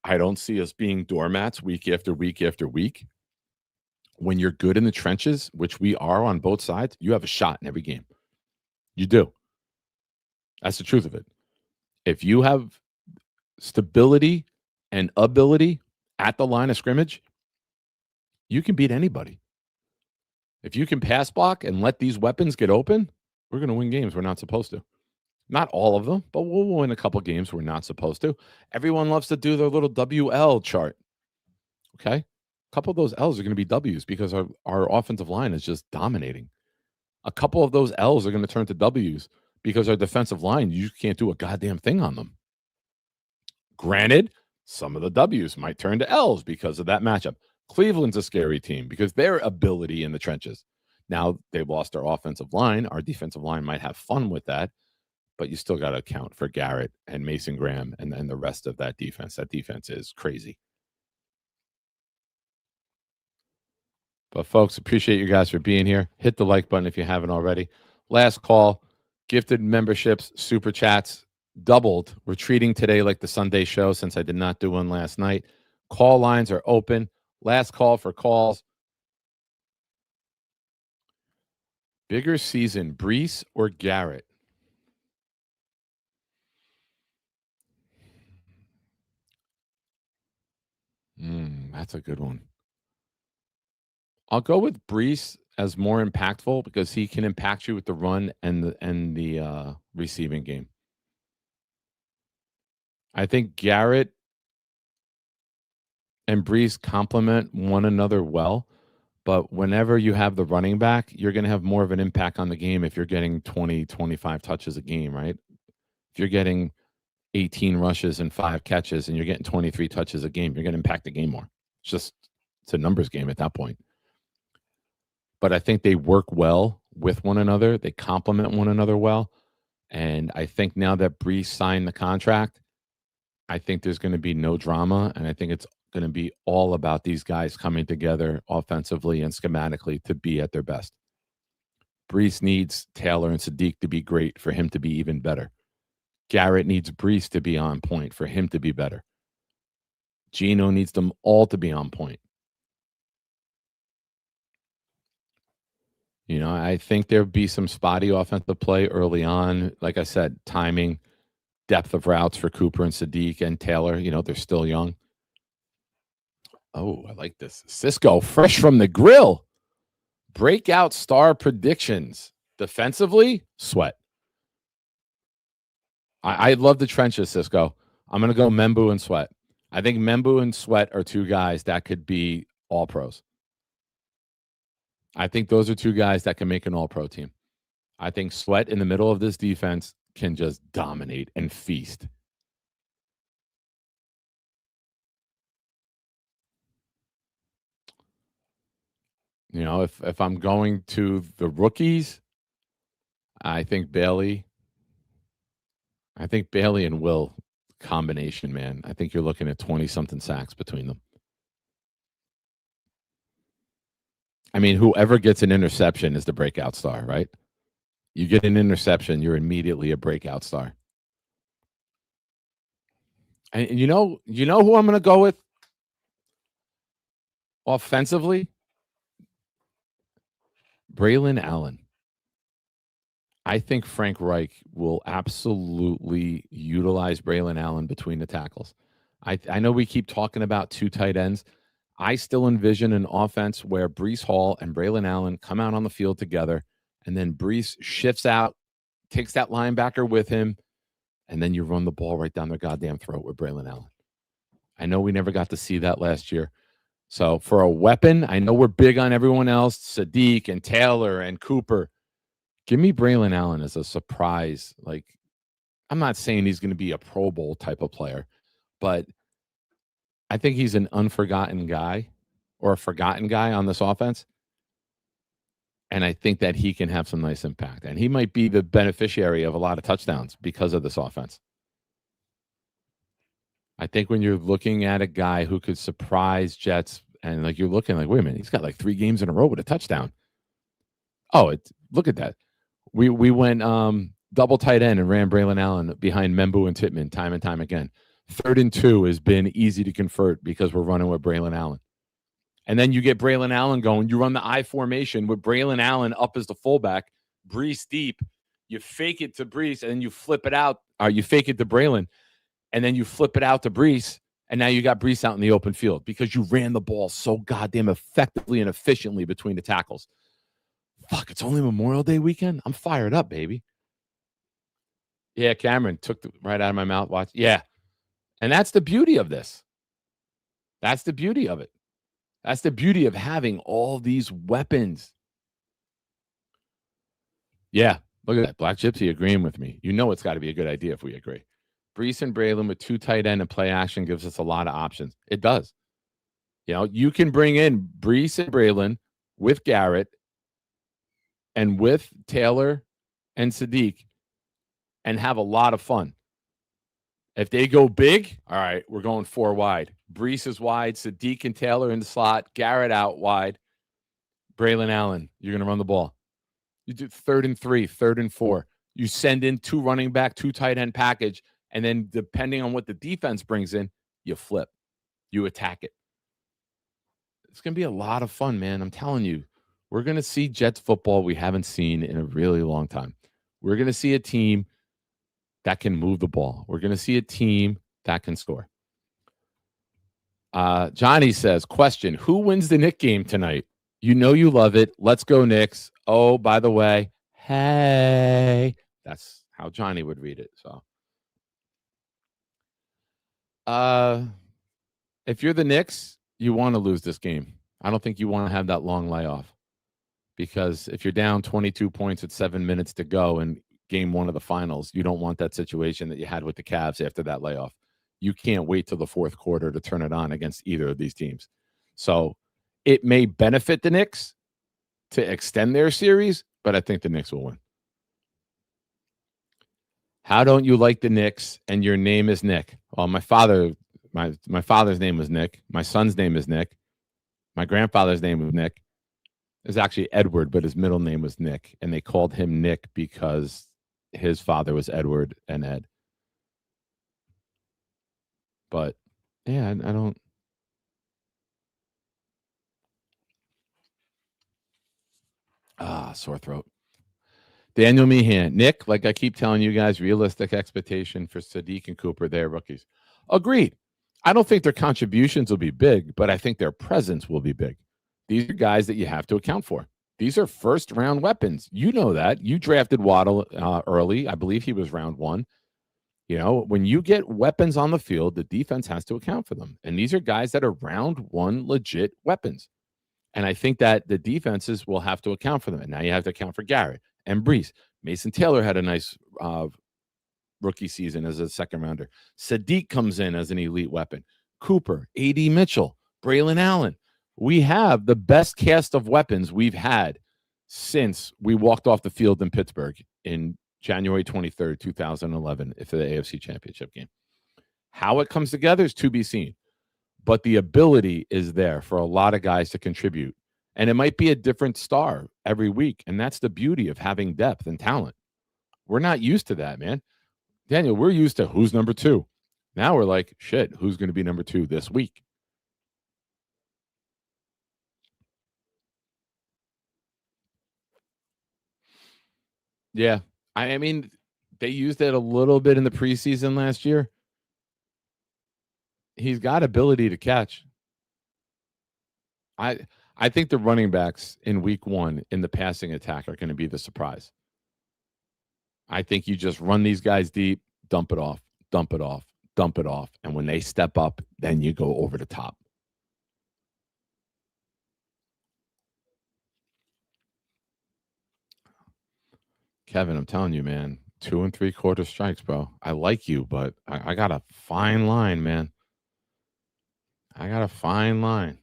I don't see us being doormats week after week after week. When you're good in the trenches, which we are on both sides, you have a shot in every game. You do. That's the truth of it. If you have stability and ability at the line of scrimmage, you can beat anybody. If you can pass block and let these weapons get open, we're going to win games we're not supposed to. Not all of them, but we'll win a couple games we're not supposed to. Everyone loves to do their little WL chart. Okay? A couple of those L's are going to be W's because our offensive line is just dominating. A couple of those L's are going to turn to W's because our defensive line, you can't do a goddamn thing on them. Granted, some of the W's might turn to L's because of that matchup. Cleveland's a scary team because their ability in the trenches. Now, they've lost their offensive line. Our defensive line might have fun with that, but you still got to account for Garrett and Mason Graham and then the rest of that defense. That defense is crazy. But, folks, appreciate you guys for being here. Hit the like button if you haven't already. Last call, gifted memberships, super chats, doubled. We're treating today like the Sunday show since I did not do one last night. Call lines are open. Last call for calls. Bigger season, Brees or Garrett? That's a good one. I'll go with Brees as more impactful because he can impact you with the run and the receiving game. I think Garrett and Brees complement one another well, but whenever you have the running back, you're going to have more of an impact on the game if you're getting 20, 25 touches a game, right? If you're getting 18 rushes and 5 catches and you're getting 23 touches a game, you're going to impact the game more. It's a numbers game at that point. But I think they work well with one another. They complement one another well. And I think now that Brees signed the contract, I think there's going to be no drama. And I think it's going to be all about these guys coming together offensively and schematically to be at their best. Brees needs Taylor and Sadiq to be great for him to be even better. Garrett needs Brees to be on point for him to be better. Geno needs them all to be on point. You know, I think there'll be some spotty offensive play early on. Like I said, timing, depth of routes for Cooper and Sadiq and Taylor. You know, they're still young. Oh, I like this. Cisco, fresh from the grill. Breakout star predictions. Defensively, Sweat. I love the trenches, Cisco. I'm going to go Membu and Sweat. I think Membu and Sweat are 2 guys that could be all pros. I think those are 2 guys that can make an all-pro team. I think Sweat in the middle of this defense can just dominate and feast. You know, if I'm going to the rookies, I think Bailey and Will combination, man. I think you're looking at 20-something sacks between them. I mean, whoever gets an interception is the breakout star, right? You get an interception, you're immediately a breakout star. And you know who I'm going to go with offensively? Braylon Allen. I think Frank Reich will absolutely utilize Braylon Allen between the tackles. I know we keep talking about 2 tight ends. I still envision an offense where Breece Hall and Braylon Allen come out on the field together, and then Breece shifts out, takes that linebacker with him, and then you run the ball right down their goddamn throat with Braylon Allen. I know we never got to see that last year. So for a weapon, I know we're big on everyone else, Sadiq and Taylor and Cooper. Give me Braylon Allen as a surprise. Like, I'm not saying he's going to be a Pro Bowl type of player, but I think he's an unforgotten guy or a forgotten guy on this offense. And I think that he can have some nice impact. And he might be the beneficiary of a lot of touchdowns because of this offense. I think when you're looking at a guy who could surprise Jets and like you're looking like, wait a minute, he's got like 3 games in a row with a touchdown. Oh, look at that. We went double tight end and ran Braylon Allen behind Membu and Tittman time and time again. 3rd and 2 has been easy to convert because we're running with Braylon Allen. And then you get Braylon Allen going. You run the I formation with Braylon Allen up as the fullback, Breece deep. You fake it to Breece, and then you flip it out. Or you fake it to Braylon, and then you flip it out to Breece, and now you got Breece out in the open field because you ran the ball so goddamn effectively and efficiently between the tackles. Fuck, it's only Memorial Day weekend? I'm fired up, baby. Yeah, Cameron took right out of my mouth. Watch. Yeah. And that's the beauty of this. That's the beauty of it. That's the beauty of having all these weapons. Yeah, look at that. Black Gypsy agreeing with me. You know it's got to be a good idea if we agree. Breece and Braylon with 2 tight end and play action gives us a lot of options. It does. You know, you can bring in Breece and Braylon with Garrett and with Taylor and Sadiq and have a lot of fun. If they go big, all right, we're going 4 wide. Breece is wide, Sadiq and Taylor in the slot, Garrett out wide, Braylon Allen, you're going to run the ball. You do 3rd and 3, 3rd and 4. You send in 2 running back, 2 tight end package, and then depending on what the defense brings in, you flip. You attack it. It's going to be a lot of fun, man. I'm telling you. We're going to see Jets football we haven't seen in a really long time. We're going to see a team that can move the ball. We're going to see a team that can score. Johnny says, question, who wins the Knicks game tonight? You know you love it. Let's go Knicks. Oh, by the way, hey. That's how Johnny would read it. So, if you're the Knicks, you want to lose this game. I don't think you want to have that long layoff. Because if you're down 22 points with 7 minutes to go in game 1 of the finals, you don't want that situation that you had with the Cavs after that layoff. You can't wait till the 4th quarter to turn it on against either of these teams. So it may benefit the Knicks to extend their series, but I think the Knicks will win. How don't you like the Knicks and your name is Nick? Well, my father's name was Nick. My son's name is Nick. My grandfather's name was Nick. It was actually Edward, but his middle name was Nick, and they called him Nick because his father was Edward and Ed. But, yeah, I don't. Sore throat. Daniel Meehan. Nick, like I keep telling you guys, realistic expectation for Sadiq and Cooper. They're rookies. Agreed. I don't think their contributions will be big, but I think their presence will be big. These are guys that you have to account for. These are first-round weapons. You know that. You drafted Waddle early. I believe he was round 1. You know, when you get weapons on the field, the defense has to account for them. And these are guys that are round 1 legit weapons. And I think that the defenses will have to account for them. And now you have to account for Garrett and Breece. Mason Taylor had a nice rookie season as a second-rounder. Sadiq comes in as an elite weapon. Cooper, A.D. Mitchell, Braylon Allen. We have the best cast of weapons we've had since we walked off the field in Pittsburgh in January 23rd, 2011, for the AFC Championship game. How it comes together is to be seen. But the ability is there for a lot of guys to contribute. And it might be a different star every week. And that's the beauty of having depth and talent. We're not used to that, man. Daniel, we're used to who's number 2. Now we're like, shit, who's going to be number 2 this week? Yeah. I mean, they used it a little bit in the preseason last year. He's got ability to catch. I think the running backs in week 1 in the passing attack are going to be the surprise. I think you just run these guys deep, dump it off, dump it off, dump it off. And when they step up, then you go over the top. Kevin, I'm telling you, man, 2 3/4 strikes, bro. I like you, but I got a fine line, man. I got a fine line.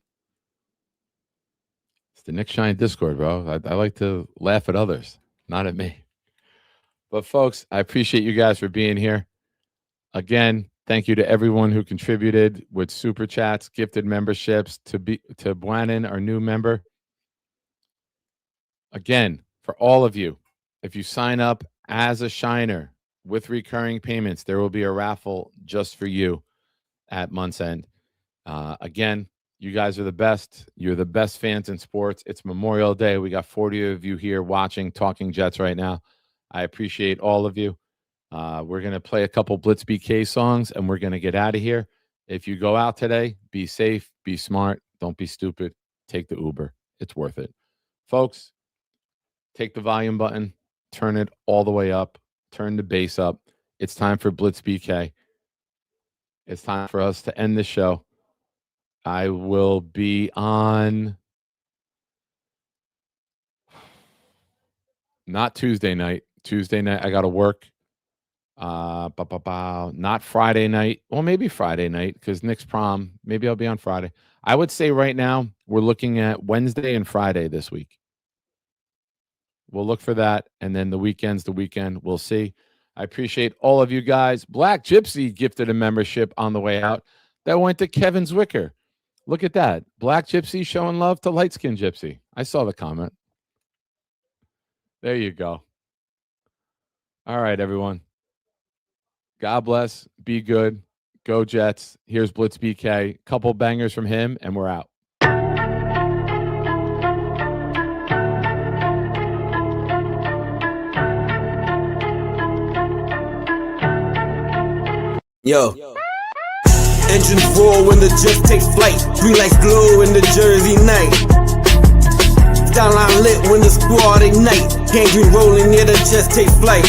It's the Nick Shine Discord, bro. I like to laugh at others, not at me. But folks, I appreciate you guys for being here. Again, thank you to everyone who contributed with super chats, gifted memberships, to Buanan, our new member. Again, for all of you, if you sign up as a Shiner with recurring payments, there will be a raffle just for you at month's end. Again, you guys are the best. You're the best fans in sports. It's Memorial Day. We got 40 of you here watching Talking Jets right now. I appreciate all of you. We're going to play a couple Blitz BK songs, and we're going to get out of here. If you go out today, be safe, be smart, don't be stupid. Take the Uber. It's worth it. Folks, take the volume button, turn it all the way up, turn the bass up. It's time for Blitz BK. It's time for us to end the show. I will be on not Tuesday night. Tuesday night, I got to work. Not Friday night. Well, maybe Friday night because Nick's prom. Maybe I'll be on Friday. I would say right now we're looking at Wednesday and Friday this week. We'll look for that. And then the weekend. We'll see. I appreciate all of you guys. Black Gypsy gifted a membership on the way out that went to Kevin Zwicker. Look at that. Black Gypsy showing love to Light Skin Gypsy. I saw the comment. There you go. All right, everyone. God bless. Be good. Go Jets. Here's Blitz BK. Couple bangers from him, and we're out. Yo. Engines roar when the Jets take flight. Green lights glow in the Jersey night. Skyline lit when the squad ignite. Gangrene rolling, yeah, the Jets take flight.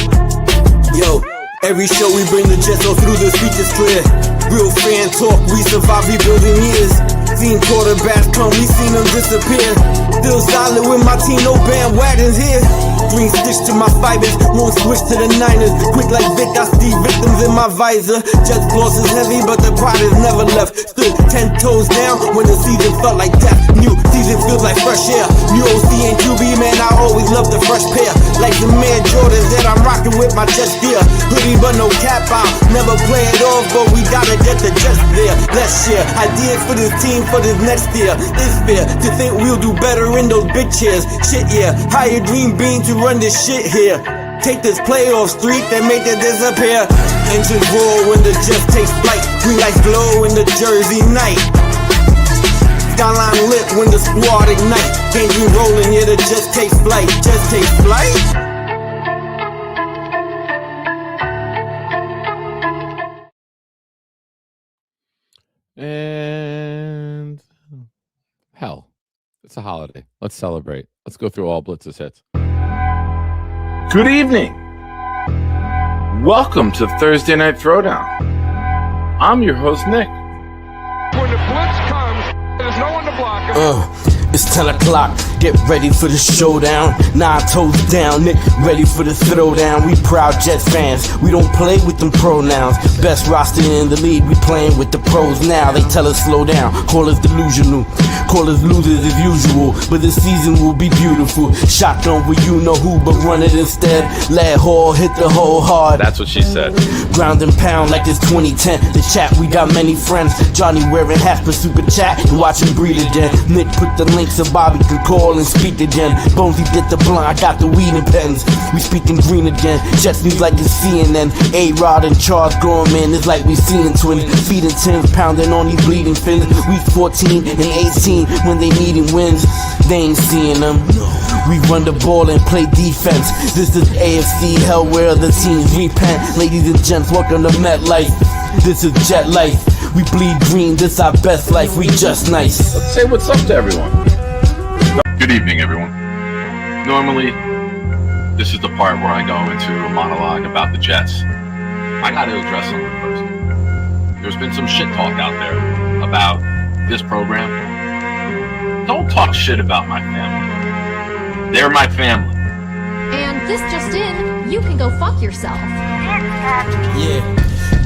Yo, every show we bring the Jets all through, the speech is clear. Real fan talk, we survive rebuilding years. Seen quarterbacks come, we seen them disappear. Still solid with my team, no bandwagons here. Green stitch to my fibers, won't switch to the Niners. Quick like Vic, I see victims in my visor. Jets loss is heavy, but the pride is never left. Stood 10 toes down when the season felt like death. New season feels like fresh air. New OC and QB, man, I always love the fresh pair. Like the man Jordans that I'm rocking with my Jets gear. Hoodie but no cap on, never play it off, but we gotta get the Jets there. Let's share ideas for this team for this next year. It's fair to think we'll do better in those big chairs. Shit, yeah, hire Dream Bean to run this shit here. Take this playoff streak and make it disappear. Engines roar when the Jets take flight. Green lights glow in the Jersey night. Skyline lit when the squad ignite. Gangrene rolling, yeah, the Jets take flight. Jets take flight. And hell, it's a holiday. Let's celebrate. Let's go through all Blitz's hits. Good evening. Welcome to Thursday Night Throwdown. I'm your host, Nick. When the blitz comes, there's no one to block him. It's 10 o'clock, get ready for the showdown. 9 toes down, Nick, ready for the throwdown. We proud Jets fans, we don't play with them pronouns. Best roster in the league, we playing with the pros now. They tell us slow down, call us delusional. call us losers as usual, but this season will be beautiful. Shotgun with you know who, but run it instead. Lad Hall hit the hole hard. That's what she said. Ground and pound like it's 2010. The chat, we got many friends. Johnny wearing hats for super chat and watch him breathe again. Nick put the link so Bobby can call and speak again. Bonesy get the blunt, I got the weed and pens. We speaking green again. Jets news like it's CNN. A-Rod and Charles Gorman, it's like we seeing twins. Feeding tins, pounding on these bleeding fins. We 14 and 18 when they needing wins. They ain't seeing them. We run the ball and play defense. This is AFC hell where the teams repent. Ladies and gents, welcome to MetLife. This is Jet Life. We bleed green, this our best life. We just nice. Let's say what's up to everyone. Good evening, everyone. Normally, this is the part where I go into a monologue about the Jets. I gotta address something first. There's been some shit talk out there about this program. Don't talk shit about my family. They're my family. And this just in, you can go fuck yourself. Yeah,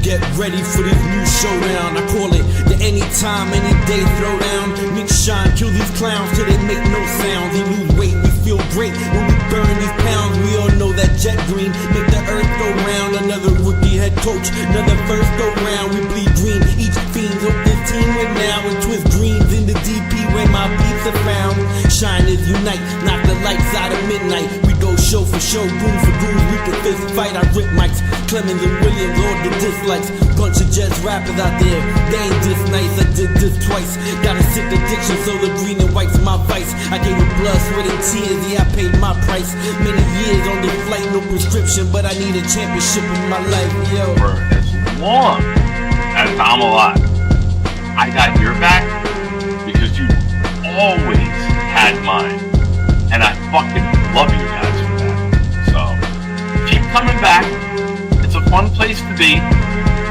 get ready for this new showdown. I call it the anytime, any day throwdown. Nick Shine, kill these clowns till they make no sound. They lose weight, we feel great when we burn these pounds. We all know that jet green make the earth go round. Another rookie head coach, another first go round. We bleed green, each fiend hope this team win now. And twist greens in the DP where my beats are found. Shiners unite, knock the lights out of midnight. We go show for show, goon for goon. We can fist fight, I rip mics. Clemens and Williams, all the dislikes. Bunch of Jets rappers out there, they ain't this nice. I did this twice. Got a sick addiction, so the green and white's my vice. I gave it blood, sweat, and tears. Yeah, I paid my price. Many years on the flight, no prescription, but I need a championship in my life, yo. For as long as I'm alive, I got your back because you always had mine. And I fucking love you guys for that. So, keep coming back. It's a fun place to be.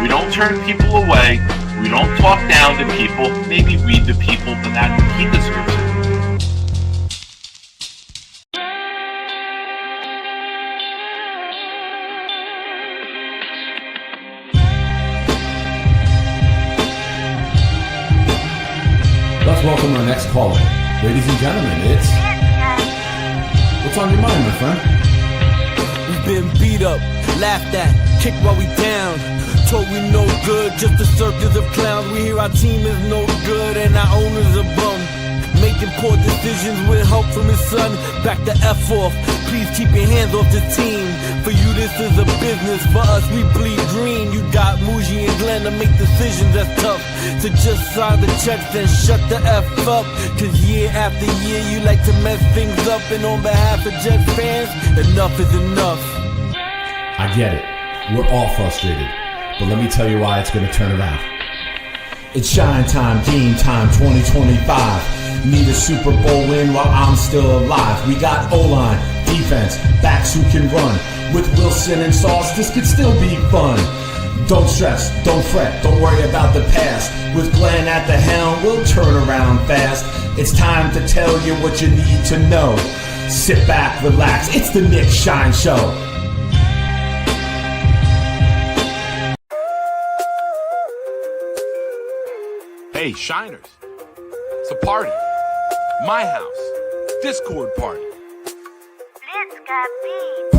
We don't turn people away. We don't talk down to people. Maybe we the people, but that he deserves it. Let's welcome our next caller. Ladies and gentlemen, it's... What's on your mind, my friend? We've been beat up, laughed at, kicked while we down. Told we no good, just a circus of clowns. We hear our team is no good and our owner's a bum. Making poor decisions with help from his son. Back the F off, please keep your hands off the team. For you this is a business, for us we bleed green. You got Muji and Glenn to make decisions that's tough. So just sign the checks and shut the F up. Cause year after year you like to mess things up. And on behalf of Jets fans, enough is enough. I get it. We're all frustrated. But let me tell you why it's going to turn around. It's shine time, game time, 2025. Need a Super Bowl win while I'm still alive. We got O-line, defense, backs who can run. With Wilson and Sauce, this could still be fun. Don't stress, don't fret, don't worry about the past. With Glenn at the helm, we'll turn around fast. It's time to tell you what you need to know. Sit back, relax, it's the Nick Shine Show. Hey, Shiners. It's a party. My house. Discord party. Let's got beat.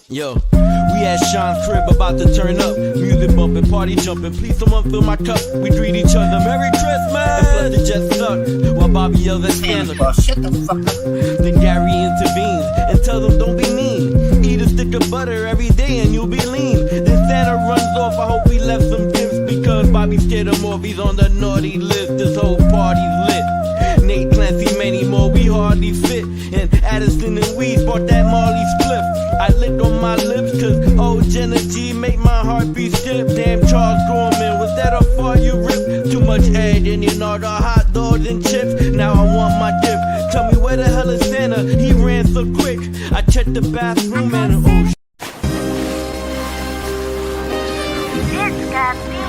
Yo, we at Sean's crib about to turn up. Music bumping, party jumping. Please someone fill my cup. We greet each other. Merry Christmas! And let the Jets suck. While Bobby yells at scandal. Shut the fuck up. Then Gary intervenes and tells them don't be mean. Eat a stick of butter every day and you'll be lean. Then Santa runs off. I hope we left some gifts because Bobby scared him off. He's on the naughty list. This whole party's lit. Nate Clancy, many more. We hardly fit. And Addison and Weed sparked that Marley spliff. I lick on my lips cause old Jenna G make my heartbeat skip. Damn Charles Gorman, was that a fart you ripped? Too much egg in your know the hot dogs and chips. Now I want my dip. Tell me where the hell is Santa? He ran so quick. I checked the bathroom and oh Let's got beat.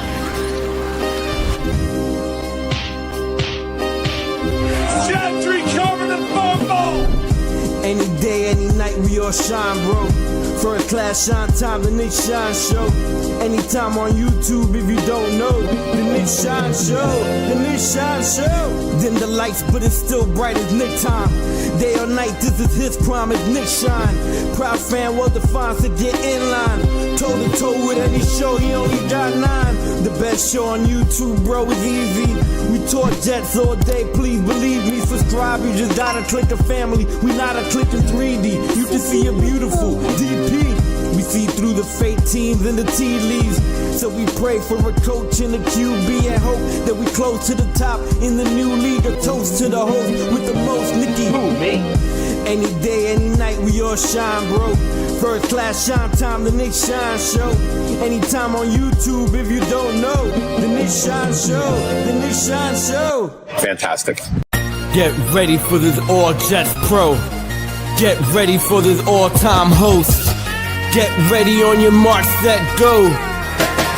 Any day, any night, we all shine, bro. First class shine time, the Nick Shine Show. Anytime on YouTube if you don't know. The Nick Shine Show, the Nick Shine Show. Dim the lights, but it's still bright as Nick time. Day or night, this is his prime, it's Nick Shine. Proud fan, well defined, so get in line. Toe to toe with any show, he only got 9. The best show on YouTube, bro, is easy. We talk Jets all day, please believe me. Subscribe, you just gotta click a family. We not a click in 3D. You can see a beautiful DP. We see through the fake teams and the tea leaves. So we pray for a coach and a QB and hope that we close to the top in the new league. A toast to the host with the most, Nicky. Who, me? Any day, any night, we all shine, bro. First class shine time, the Nick Shine Show. Anytime on YouTube if you don't know. The Nick Shine Show, the Nick Shine Show. Fantastic. Get ready for this All Jets Pro. Get ready for this all-time host. Get ready on your mark, set, go.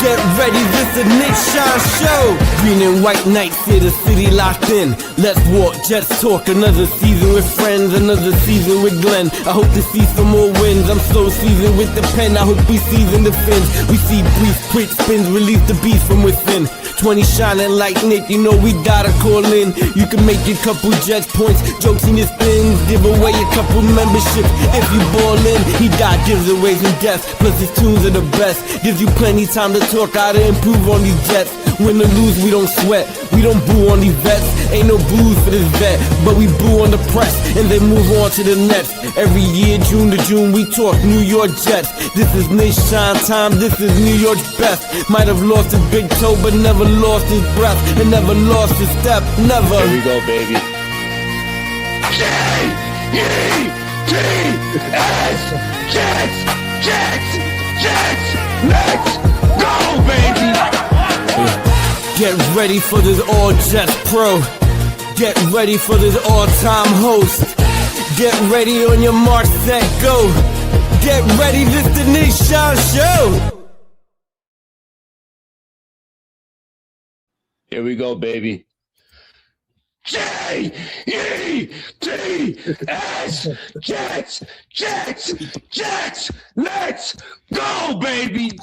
Get ready, this the Nick Shine Show. Green and white nights, here the city locked in. Let's walk, Jets talk, another season with friends, another season with Glenn. I hope to see some more wins. I'm so seasoned with the pen, I hope we season the fins. We see brief, quick spins, release the beast from within. 20 shining like Nick, you know we gotta call in. You can make a couple Jets points, jokes in your spins, give away a couple memberships. If you ball in, he got giveaways and deaths. Plus his tunes are the best, gives you plenty time to talk how to improve on these Jets. Win or lose, we don't sweat, we don't boo on these vets. Ain't no booze for this vet, but we boo on the press and then move on to the next. Every year, June to June, we talk New York Jets. This is Nick Shine time, this is New York's best. Might have lost his big toe, but never lost his breath and never lost his step, never. Here we go, baby. J-E-T-S, Jets, Jets, Jets, let's go, baby. Get ready for this All Jets Pro. Get ready for this all-time host. Get ready on your mark, set, go. Get ready, this the Nick Shine Show. Here we go, baby. J-E-T-S, Jets, Jets, Jets, let's go, baby.